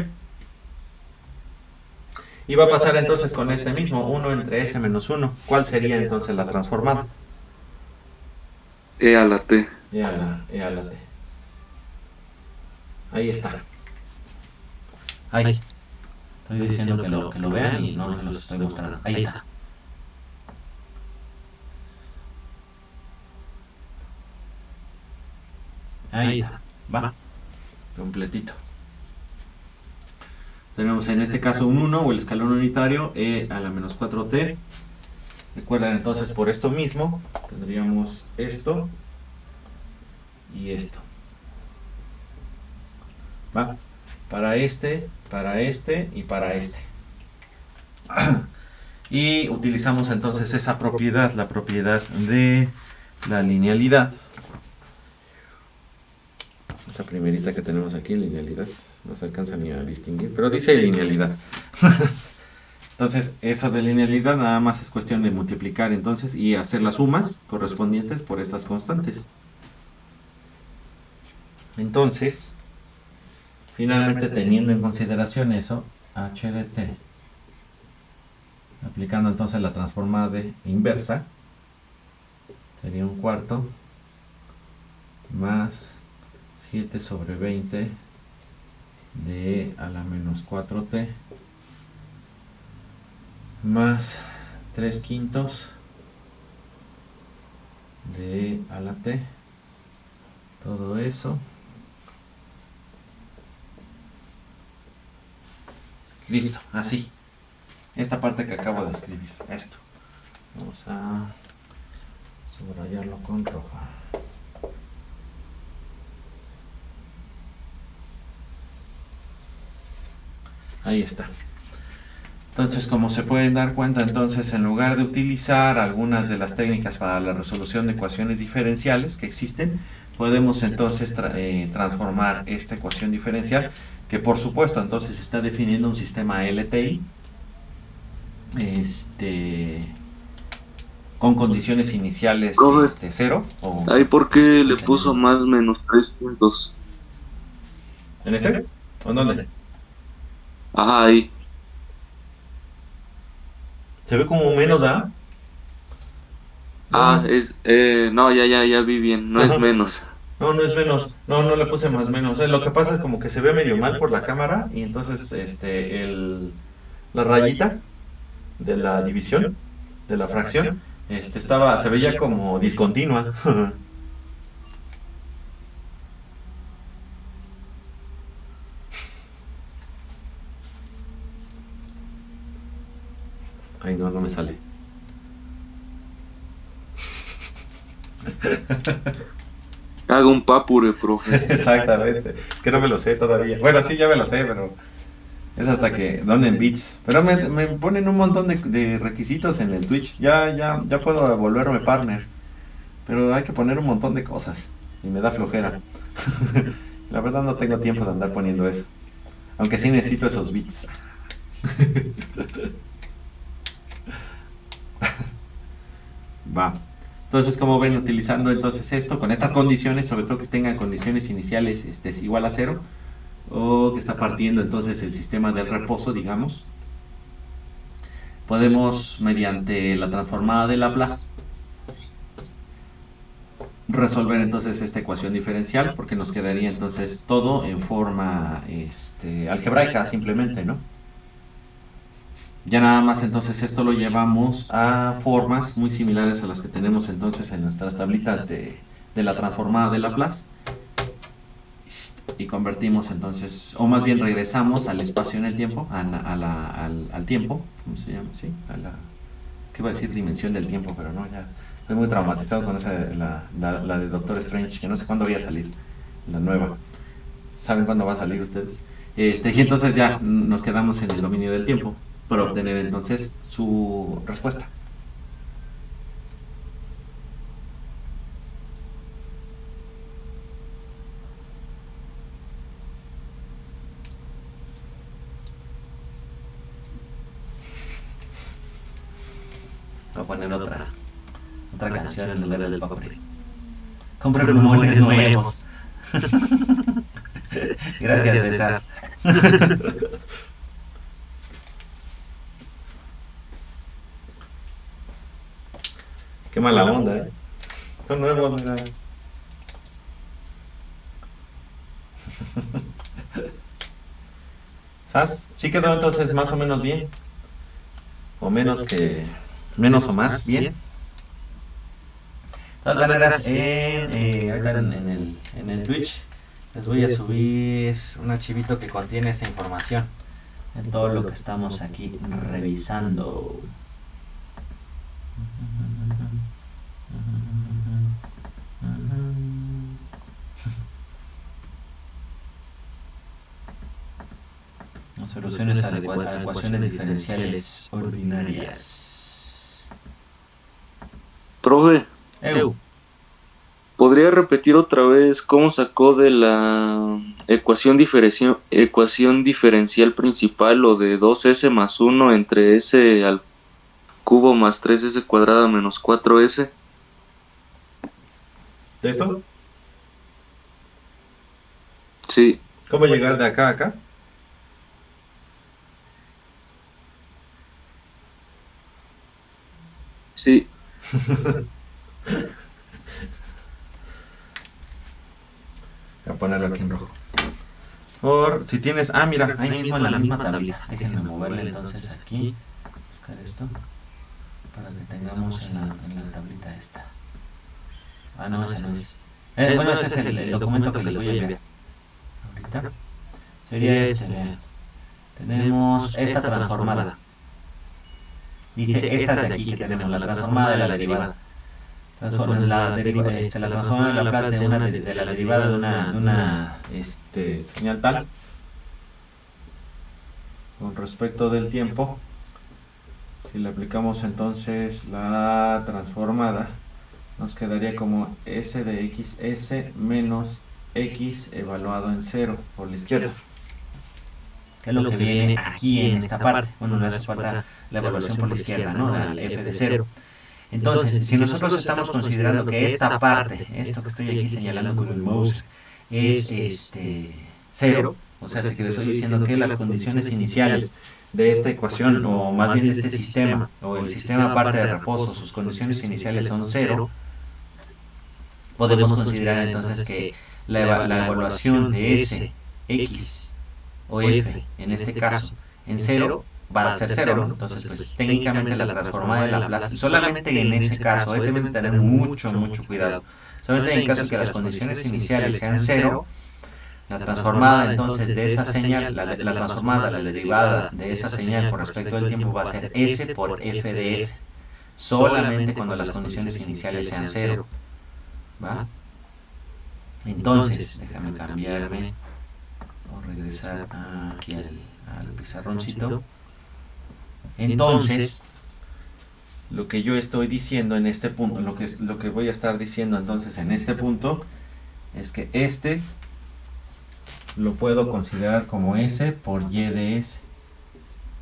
Y va a pasar entonces con este mismo, 1 entre S menos 1. ¿Cuál sería entonces la transformada? E a la t. E a la t. Ahí está. Ahí. Estoy diciendo que lo vean y no los estoy mostrando. Ahí está. Ahí está. Va. Completito. Tenemos en este caso un 1 o el escalón unitario, E a la menos 4t. Recuerden entonces por esto mismo, tendríamos esto y esto. ¿Va? Para este y para este. Y utilizamos entonces esa propiedad, la propiedad de la linealidad. Esa primerita que tenemos aquí, linealidad. No se alcanza ni a distinguir, pero dice linealidad. Entonces, eso de linealidad nada más es cuestión de multiplicar entonces y hacer las sumas correspondientes por estas constantes. Entonces, finalmente teniendo en consideración eso, h de t, aplicando entonces la transformada de inversa, sería un cuarto más 7 sobre 20 de E a la menos 4t más 3 quintos de E a la t, todo eso. Listo, así. Esta parte que acabo de escribir, esto. Vamos a subrayarlo con rojo. Ahí está. Entonces, como se pueden dar cuenta, entonces en lugar de utilizar algunas de las técnicas para la resolución de ecuaciones diferenciales que existen, podemos entonces transformar esta ecuación diferencial, que por supuesto entonces está definiendo un sistema LTI, con condiciones iniciales Profe, 0 o ¿ahí por qué le pues, puso más menos 3 puntos? ¿en este? ¿O en dónde? Ajá, ahí. Se ve como menos, ¿ah? Ah, No, no, ya vi bien, no es ajá. menos. No, no es menos. No, no le puse más menos. Lo que pasa es como que se ve medio mal por la cámara y entonces la rayita de la división, de la fracción, se veía como discontinua. Ay, no, no me sale. Haga un papure, profe. Exactamente. Es que no me lo sé todavía. Bueno, sí, ya me lo sé, pero es hasta que donen bits. Pero me ponen un montón de requisitos en el Twitch. Ya puedo volverme partner. Pero hay que poner un montón de cosas. Y me da flojera. La verdad no tengo tiempo de andar poniendo eso. Aunque sí necesito esos bits. Va. Entonces, como ven, utilizando entonces esto, con estas condiciones, sobre todo que tengan condiciones iniciales es igual a 0, o que está partiendo entonces el sistema del reposo, digamos, podemos, mediante la transformada de Laplace, resolver entonces esta ecuación diferencial, porque nos quedaría entonces todo en forma algebraica simplemente, ¿no? Ya nada más entonces esto lo llevamos a formas muy similares a las que tenemos entonces en nuestras tablitas de la transformada de Laplace, y convertimos entonces, o más bien regresamos al espacio en el tiempo, al tiempo, ¿cómo se llama? Sí, ¿qué iba a decir? Dimensión del tiempo, pero no, ya estoy muy traumatizado con esa, la de Doctor Strange, que no sé cuándo voy a salir, la nueva. ¿Saben cuándo va a salir ustedes? Y entonces ya nos quedamos en el dominio del tiempo para obtener entonces su respuesta. Voy a poner otra canción en lugar del papel. Compré plumones nuevos. Gracias, César. Qué mala onda, ¿eh? Son nuevos, mira. ¿Sabes? Sí quedó entonces más o menos bien. O menos o más bien. De todas maneras, ahorita en el Twitch les voy a subir un archivito que contiene esa información en todo lo que estamos aquí revisando. Soluciones a ecuaciones diferenciales ordinarias. Profe, Eu. ¿podría repetir otra vez cómo sacó de la ecuación diferencial principal lo de 2s más 1 entre s al cubo más 3s cuadrada menos 4s? ¿De esto? Sí, ¿Cómo llegar de acá a acá? sí. Voy a ponerlo aquí en rojo. Si tienes, mira, ahí mismo en la misma tablita. Déjenme moverle entonces aquí. Buscar esto. Para que tengamos en la tablita esta. No, ese no es. Bueno, ese es el documento que les voy a enviar. Ahorita. Sería vean. Tenemos esta transformada. Dice estas de aquí que tenemos, la transformada de la derivada. La transformada de Laplace de la derivada de una señal tal con respecto del tiempo. Si le aplicamos entonces la transformada nos quedaría como S de XS menos X evaluado en 0 por la izquierda. Que es lo que viene aquí en esta parte. Bueno, le hace falta la evaluación por la izquierda, ¿no? Al F de 0. Entonces, si nosotros estamos considerando que esta parte, esto que estoy aquí señalando con el mouse, es 0, o sea, si que le estoy diciendo que las condiciones iniciales de esta ecuación, o más bien de este sistema, o el sistema parte de reposo, sus condiciones iniciales son 0, podemos considerar entonces que la evaluación de S, X o F, en este caso, en 0, va a ser 0, ¿no? Entonces, pues técnicamente la transformada de Laplace, solamente en ese caso, deben de tener mucho cuidado. Solamente en caso de que las condiciones iniciales sean 0, la transformada entonces de esa señal, la transformada, la derivada de esa señal con respecto al tiempo va a ser S por F de S, solamente cuando las condiciones iniciales sean 0, ¿va? Entonces, déjame cambiarme o regresar aquí al pizarroncito. Entonces, lo que yo estoy diciendo en este punto, lo que voy a estar diciendo entonces en este punto, es que lo puedo considerar como S por Y de S,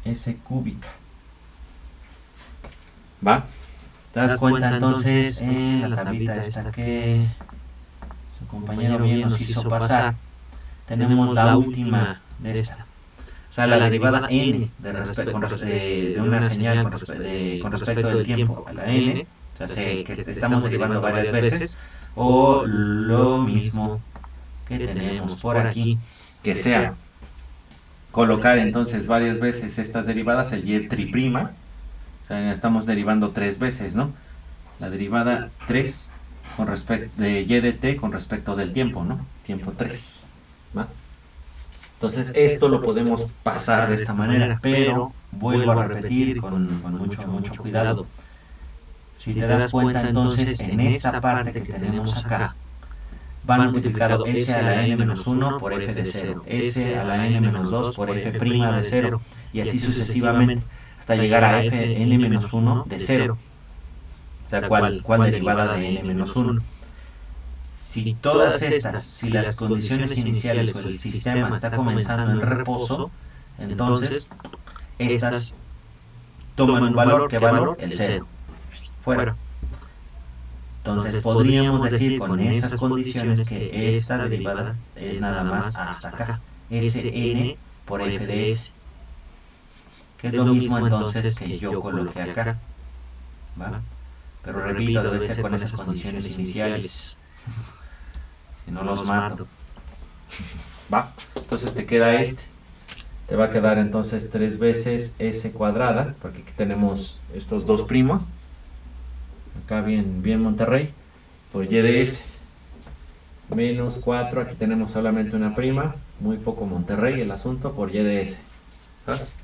S cúbica. ¿Va? ¿Te das cuenta entonces en la tablita esta que su compañero bien nos hizo pasar? Tenemos la última de esta. O sea, la derivada n de una señal con respecto del tiempo a la n, o sea, que estamos derivando varias veces, o lo mismo que tenemos por aquí, que sea colocar entonces varias veces estas derivadas, el y triprima, o sea, estamos derivando 3 veces, ¿no? La derivada 3 con respecto de y de t con respecto del tiempo, ¿no? Tiempo 3, ¿va? Entonces esto lo podemos pasar de esta manera, pero vuelvo a repetir con mucho cuidado. Si te das cuenta entonces en esta parte que tenemos acá, van multiplicado S a la n-1 por f de 0, S a la n-2 por f' de 0, y así sucesivamente, hasta llegar a fn-1 de 0. O sea, ¿cuál derivada de n-1? Si todas estas, si las condiciones iniciales o el sistema está comenzando en reposo, entonces estas toman un valor. ¿Qué valor? El 0. Fuera. Entonces podríamos decir con esas condiciones que esta derivada es nada más hasta acá. Sn por f de s. Que es lo mismo entonces que yo coloqué acá. ¿Va? Pero repito, debe ser con esas condiciones iniciales. Si no los mato. Va, entonces te queda te va a quedar entonces 3 veces s cuadrada, porque aquí tenemos estos dos primos, acá bien Monterrey, por y de s, menos 4, aquí tenemos solamente una prima, muy poco Monterrey el asunto, por y de s. ¿Sabes?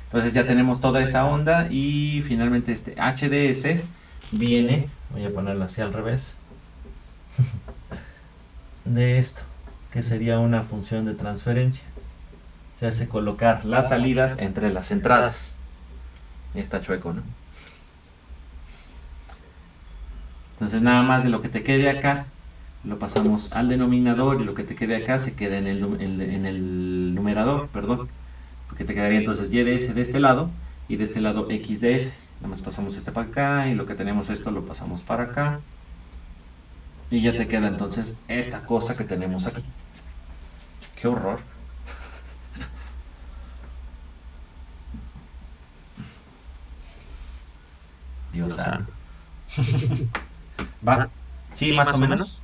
Entonces ya tenemos toda esa onda y finalmente h de s viene, voy a ponerlo así al revés, de esto, que sería una función de transferencia. Se hace colocar las salidas entre las entradas. Está chueco, ¿no? Entonces nada más de lo que te quede acá lo pasamos al denominador, y lo que te quede acá se queda en el numerador, perdón, porque te quedaría entonces y de s de este lado y de este lado x de s. Nada más pasamos para acá, y lo que tenemos esto lo pasamos para acá. Y ya te queda entonces esta cosa que tenemos aquí. ¡Qué horror! Dios santo. ¿Va? ¿Sí, más o menos?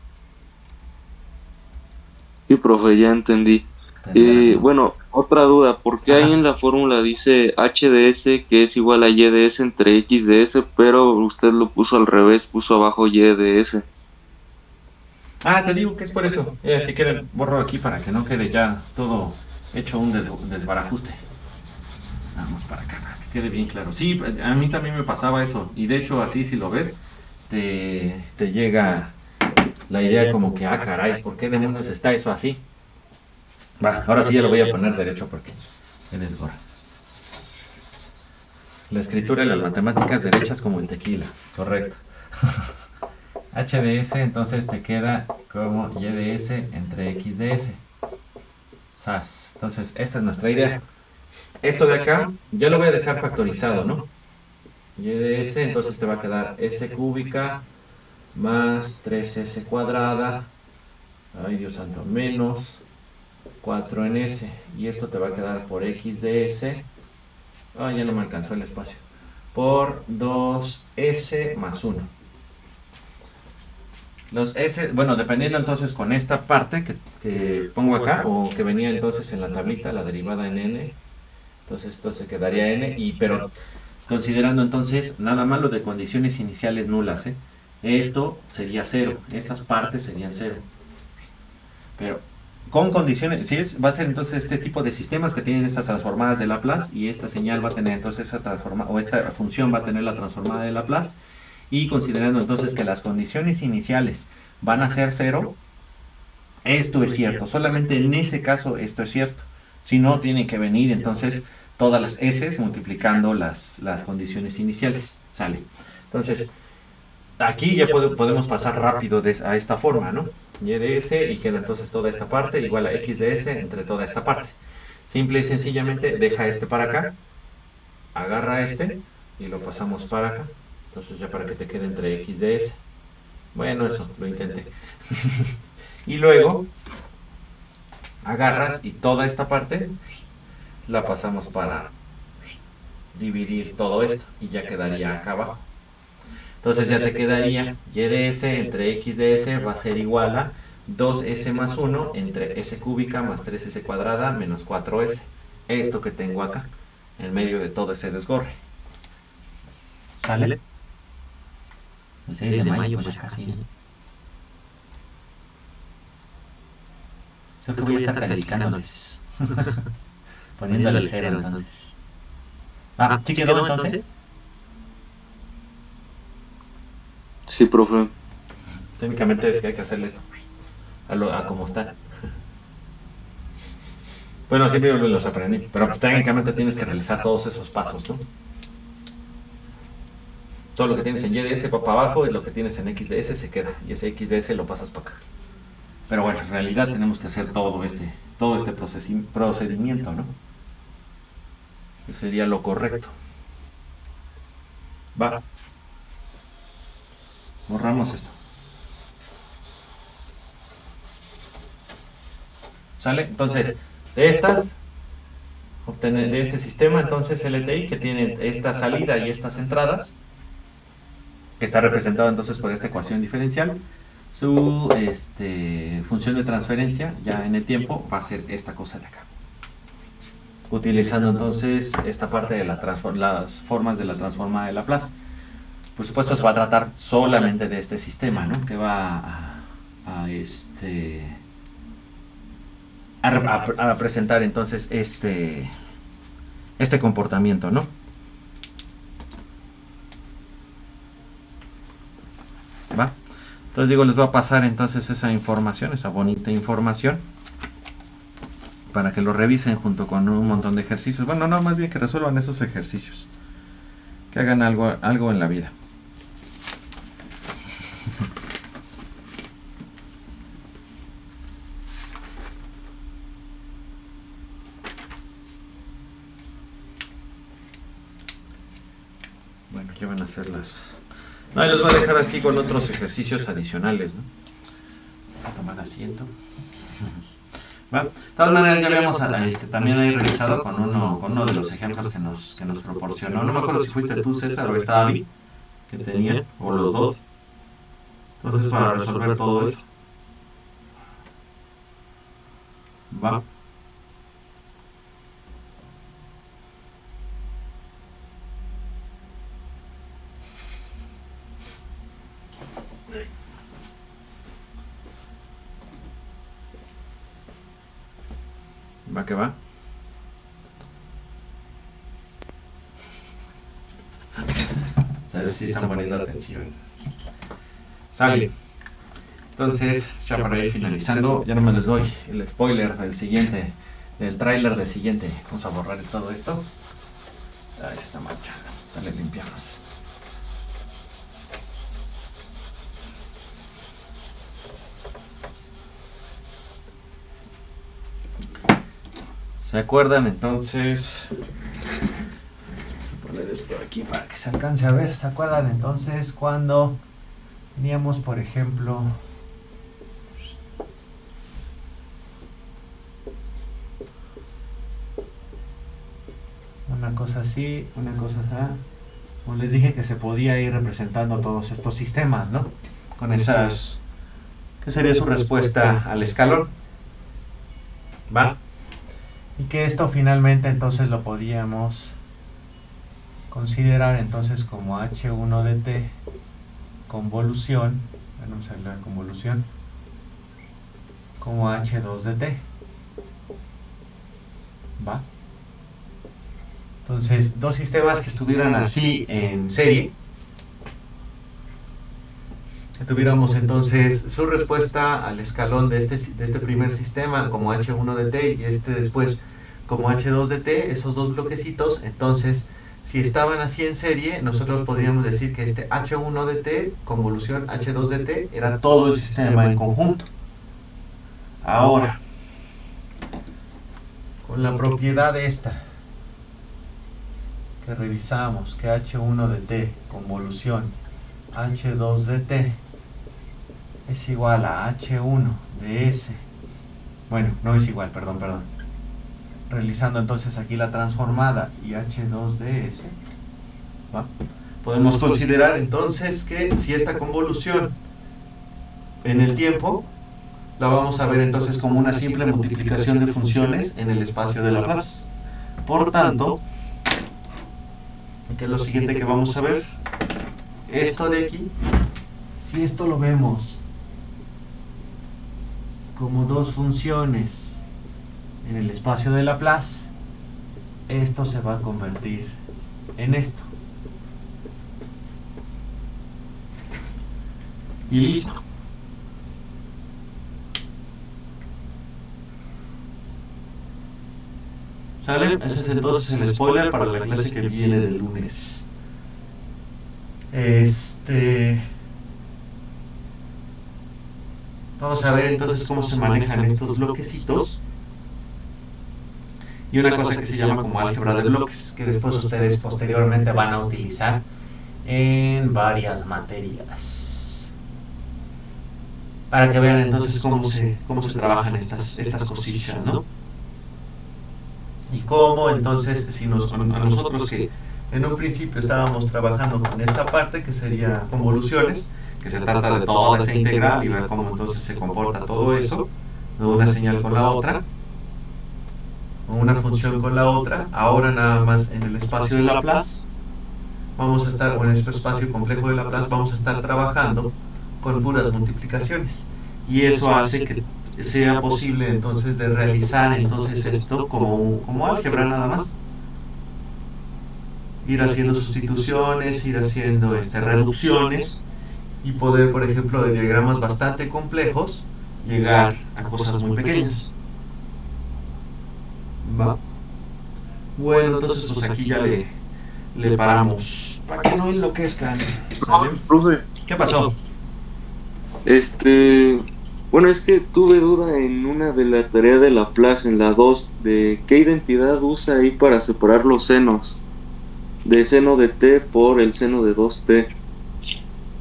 Sí, profe, ya entendí. Bueno, otra duda. ¿Por qué ahí en la fórmula dice h de s que es igual a y de s entre x de s, pero usted lo puso al revés, puso abajo y de s? Ah, te digo que es por eso. Si quieren, borro aquí para que no quede ya todo hecho un desbarajuste. Vamos para acá, para que quede bien claro. Sí, a mí también me pasaba eso. Y de hecho, así si lo ves, te llega la idea como que, ah, caray, ¿por qué demonios está eso así? Va, ahora sí ya lo voy a poner derecho porque me desgora. La escritura y las matemáticas derechas como el tequila. Correcto. HDS entonces te queda como YDS entre XDS. SAS. Entonces esta es nuestra idea. Esto de acá yo lo voy a dejar factorizado, ¿no? YDS entonces te va a quedar S cúbica más 3S cuadrada. Ay Dios santo, menos 4 en S. Y esto te va a quedar por X de S. Ah, ya no me alcanzó el espacio. Por 2S más 1. Los S, bueno, dependiendo entonces con esta parte que pongo acá, o que venía entonces en la tablita, la derivada en N. Entonces esto se quedaría N, pero considerando entonces nada más lo de condiciones iniciales nulas, ¿eh? Esto sería 0, estas partes serían 0. Pero con condiciones, va a ser entonces este tipo de sistemas que tienen estas transformadas de Laplace y esta señal va a tener entonces esa transformada, o esta función va a tener la transformada de Laplace, y considerando entonces que las condiciones iniciales van a ser 0, esto es cierto, solamente en ese caso esto es cierto, si no tienen que venir entonces todas las S multiplicando las condiciones iniciales, sale. Entonces, aquí ya podemos pasar rápido a esta forma, ¿no? Y de S y queda entonces toda esta parte igual a X de S entre toda esta parte. Simple y sencillamente deja este para acá, agarra este y lo pasamos para acá. Entonces ya para que te quede entre X de S. Bueno, eso, lo intenté. Y luego agarras y toda esta parte la pasamos para dividir todo esto y ya quedaría acá abajo. Entonces ya te quedaría Y de S entre X de S va a ser igual a 2S más 1 entre S cúbica más 3S cuadrada menos 4S. Esto que tengo acá, en medio de todo ese desgorre. ¿Sale? El 6 de mayo, pues ya casi. Creo que voy a estar calificándoles. Poniéndole el 0 entonces. ¿Sí quedó entonces? Sí, profe. Técnicamente es que hay que hacerle esto a como está. Bueno, siempre me los aprendí, pero técnicamente tienes que realizar todos esos pasos, ¿no? Todo lo que tienes en Y de S va para abajo y lo que tienes en X de S se queda. Y ese X de S lo pasas para acá. Pero bueno, en realidad tenemos que hacer todo este procedimiento, ¿no? Que sería lo correcto. Va. Borramos esto. ¿Sale? Entonces, de este sistema, entonces LTI, que tiene esta salida y estas entradas, que está representado entonces por esta ecuación diferencial, su función de transferencia ya en el tiempo va a ser esta cosa de acá. Utilizando entonces esta parte de las formas de la transformada de Laplace. Por supuesto, se va a tratar solamente de este sistema, ¿no? Que va a presentar entonces este comportamiento, ¿no? ¿Va? Entonces digo, les voy a pasar entonces esa información, esa bonita información, para que lo revisen junto con un montón de ejercicios. Bueno, no, más bien que resuelvan esos ejercicios, que hagan algo en la vida. Bueno, ya van a hacer las... No, y los voy a dejar aquí con otros ejercicios adicionales, ¿no? Voy a tomar asiento. ¿Va? De todas maneras, ya habíamos también ahí revisado con uno de los ejemplos que nos proporcionó. No me acuerdo si fuiste tú, César, o esta Abby, que tenía, o los dos. Entonces, para resolver todo eso. ¿Va? ¿Va que va? A ver si están poniendo atención. Sale. Entonces, ya para ir finalizando, ya no me les doy el spoiler del tráiler del siguiente. Vamos a borrar todo esto. Ahí se está marchando. Le limpiamos. ¿Se acuerdan entonces? Voy a poner esto aquí para que se alcance a ver. ¿Se acuerdan entonces cuando teníamos, por ejemplo, una cosa así, una cosa así? Como les dije que se podía ir representando todos estos sistemas, ¿no? Con esas... ¿Qué sería su respuesta al escalón? ¿Va? Y que esto finalmente entonces lo podíamos considerar entonces como H1 de t convolución, vamos a hablar de convolución, como H2 de t. ¿Va? Entonces, dos sistemas que estuvieran así en serie, que tuviéramos entonces su respuesta al escalón de este primer sistema como H1 de t y este después como H2 de t, esos dos bloquecitos, entonces si estaban así en serie, nosotros podríamos decir que este H1 de t convolución H2 de t era todo el sistema en conjunto. Ahora, con la propiedad esta que revisamos, que H1 de t convolución H2 de t es igual a H1 de S. Bueno, no es igual, perdón. Realizando entonces aquí la transformada y H2 de S, ¿va? Podemos considerar entonces que si esta convolución en el tiempo la vamos a ver entonces como una simple multiplicación de funciones en el espacio de Laplace. Por tanto, ¿qué es lo siguiente que vamos a ver? Esto de aquí, si esto lo vemos como dos funciones en el espacio de Laplace, esto se va a convertir en esto. Y listo. ¿Sale? Ese es entonces el spoiler para la clase que viene del lunes. Vamos a ver entonces cómo se manejan estos bloquecitos. Y una cosa que se llama como álgebra de bloques, que después ustedes posteriormente van a utilizar en varias materias. Para que vean entonces cómo se trabajan estas cosillas, ¿no? Y cómo entonces, si a nosotros que en un principio estábamos trabajando con esta parte que sería convoluciones, que se trata de toda esa integral y ver cómo entonces se comporta todo eso, de una señal con la otra, o una función con la otra. Ahora nada más en el espacio de Laplace vamos a estar, o en este espacio complejo de Laplace vamos a estar trabajando con puras multiplicaciones, y eso hace que sea posible entonces de realizar entonces esto como álgebra nada más, ir haciendo sustituciones, ir haciendo reducciones, y poder, por ejemplo, de diagramas bastante complejos llegar a cosas muy pequeñas. ¿Va? Bueno, entonces pues aquí ya le paramos para que no enloquezcan. ¿Sale? Profe, ¿Qué pasó? Bueno, es que tuve duda en una de la tarea de Laplace, en la 2, de qué identidad usa ahí para separar los senos, de seno de t por el seno de 2t.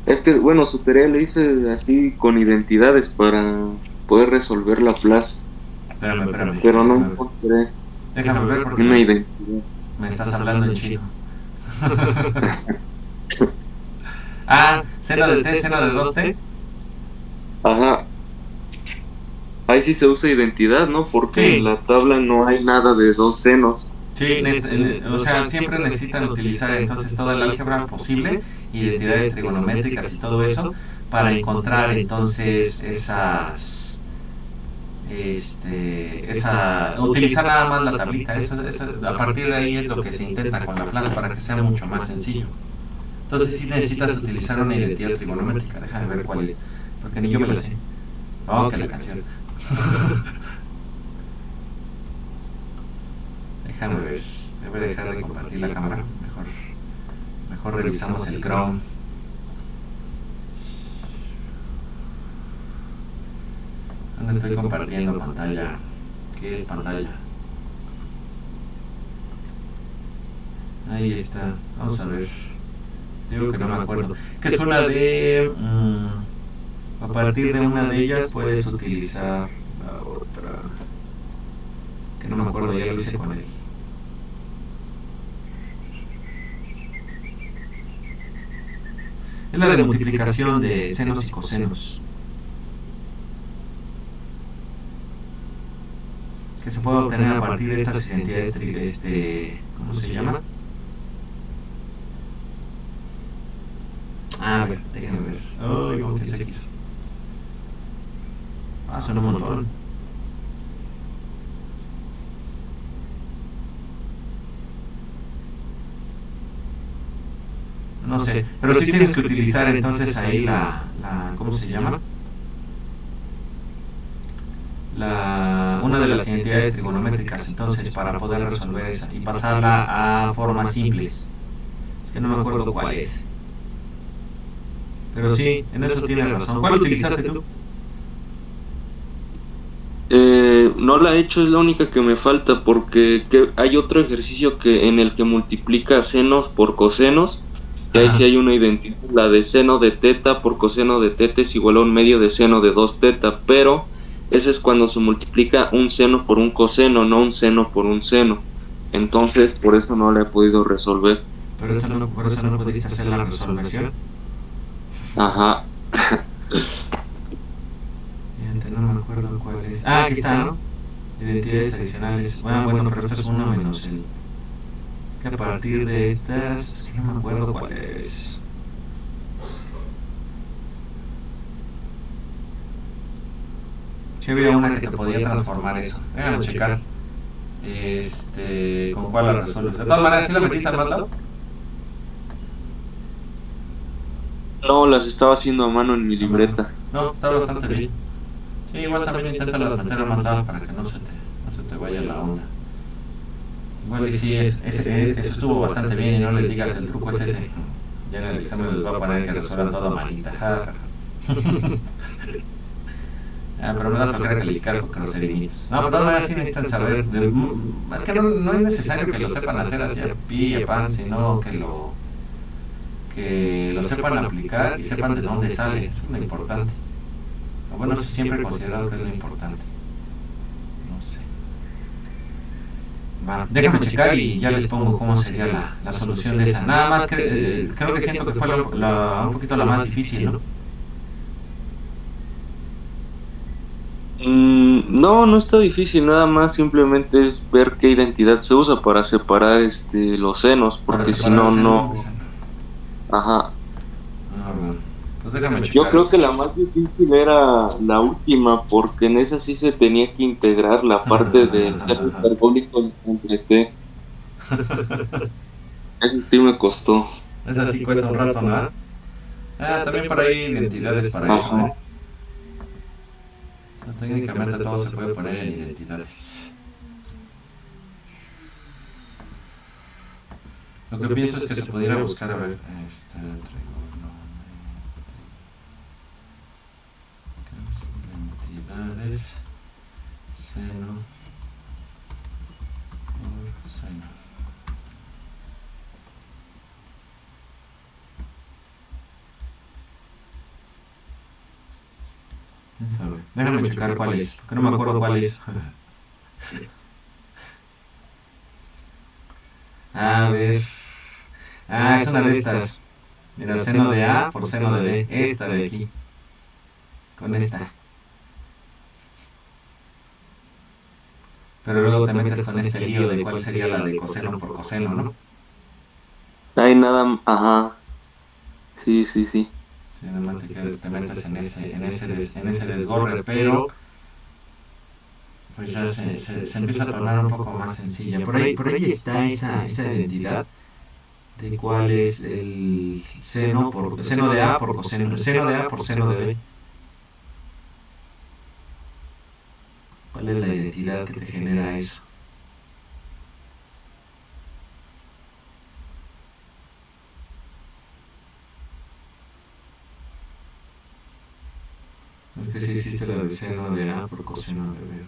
Es que, bueno, su tarea le hice así con identidades para poder resolver Laplace. Espérame. Pero no encontré Déjame ver porque una identidad. me estás hablando en chino. Seno de t, seno de 2t. Ajá. Ahí sí se usa identidad, ¿no? Porque Sí. en la tabla no hay nada de dos senos. Sí, o sea, siempre necesitan utilizar entonces toda la álgebra posible, identidades trigonométricas y todo eso, para encontrar entonces utilizar nada más la tablita. A partir de ahí es lo que se intenta con Laplace para que sea mucho más sencillo. Entonces sí necesitas utilizar una identidad trigonométrica. Déjame ver cuál es, porque ni yo me la sé. Oh, que la canción. Déjame ver. Voy a dejar de compartir la cámara, mejor mejor revisamos el Chrome. ¿Dónde estoy compartiendo pantalla? ¿Qué es pantalla? Ahí está. Vamos a ver. Digo que no me acuerdo. Que es una de... a partir de una de ellas puedes utilizar la otra. Que no me acuerdo, ya lo hice con él. Es la de multiplicación de senos y cosenos. Que se puede obtener a partir de estas identidades, ¿cómo se llama? A ver, déjenme ver. Ay, no, ¿qué se quiso? Son un montón. No sé, pero sí tienes que utilizar entonces ahí ¿cómo se llama? Una de las identidades trigonométricas, entonces, para poder resolver esa y pasarla a formas simples. Es que no me acuerdo cuál es. Pero sí, en eso tienes razón. ¿Cuál utilizaste tú? No la he hecho, es la única que me falta porque hay otro ejercicio en el que multiplica senos por cosenos y ahí sí hay una identidad, la de seno de teta por coseno de teta es igual a un medio de seno de 2 teta, pero ese es cuando se multiplica un seno por un coseno, no un seno por un seno. Entonces por eso no la he podido resolver. Pero por eso no pudiste hacer la resolución. Ajá. No me acuerdo cuál es. Aquí está, ¿no? Identidades adicionales. Bueno, pero esto es uno menos el. Es que a partir de estas. Es que no me acuerdo cuál es. Sí, había una que te podía transformar eso. Déjame checar. ¿Con cuál la resuelves? De todas maneras, ¿sí la metiste al matado? No, las estaba haciendo a mano en mi libreta. No, está bastante bien. Sí, igual también intenta las meter al matado para que no se te vaya la onda. Igual y sí, eso estuvo bastante bien y no les digas el truco es ese. Ya en el examen les va a poner que resuelvan todo a manita. Pero me da flojera calificar con procedimientos. No, pero de todas maneras sí necesitan saber. Es que no es necesario que lo sepan hacer así a pie y a pan, sino que lo sepan aplicar y sepan de dónde sale. Eso es lo importante. Bueno, eso siempre he considerado que es lo importante. No sé. Déjame checar y ya les pongo cómo sería la solución de esa. Nada más que creo que siento que fue un poquito la más difícil, ¿no? No está difícil, nada más simplemente es ver qué identidad se usa para separar los senos, porque si no. Ajá. Pues déjame checar. Yo creo que la más difícil era la última, porque en esa sí se tenía que integrar la parte del seno hiperbólico entre T. Eso sí me costó. Esa sí cuesta un rato, ¿no? También por ahí identidades para eso, ¿eh? Técnicamente todo se puede poner en identidades. Lo que pienso es que se pudiera buscar, a ver, identidades, seno por seno. Déjame checar cuál es, que no me acuerdo cuál es. A ver. Es una de estas. Mira, seno de A por seno de B. Esta de aquí. Con esta. Pero luego te metes con este lío de cuál sería la de coseno por coseno, ¿no? Hay nada, ajá. Sí. Sí, nada más te metes en ese desgorre, pero pues ya se empieza a tornar un poco más sencilla. Por ahí está esa identidad de cuál es el seno de A por coseno, seno de A por seno de B. ¿Cuál es la identidad que te genera eso? Es que sí existe la de seno de A por coseno de B.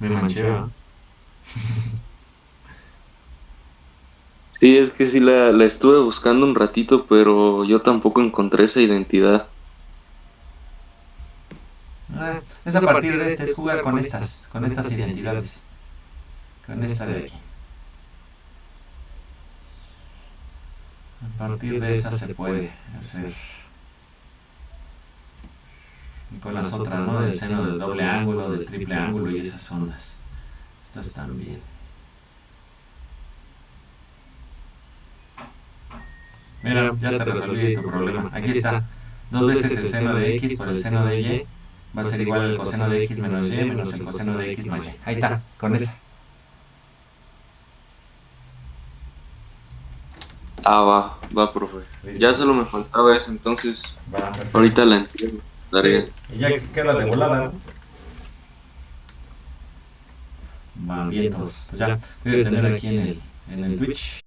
Me manché, ¿verdad? Sí, es que sí la estuve buscando un ratito, pero yo tampoco encontré esa identidad. Es a partir de este, es jugar con estas identidades. Con esta de aquí. A partir de esa se puede hacer. Y con las otras, ¿no? Del seno del doble ángulo, del triple ángulo y esas ondas. Estas también. Mira, ya te resolví tu problema. Aquí está. 2 veces el seno de x por el seno de y va a ser igual al coseno de x menos y menos el coseno de x más y. Ahí está, con esa. Va, profe. Ya solo me faltaba eso, entonces Va, ahorita la entiendo. Tarea. y ya queda de volada. Va, vientos. Pues ya, voy a tener aquí en el Twitch.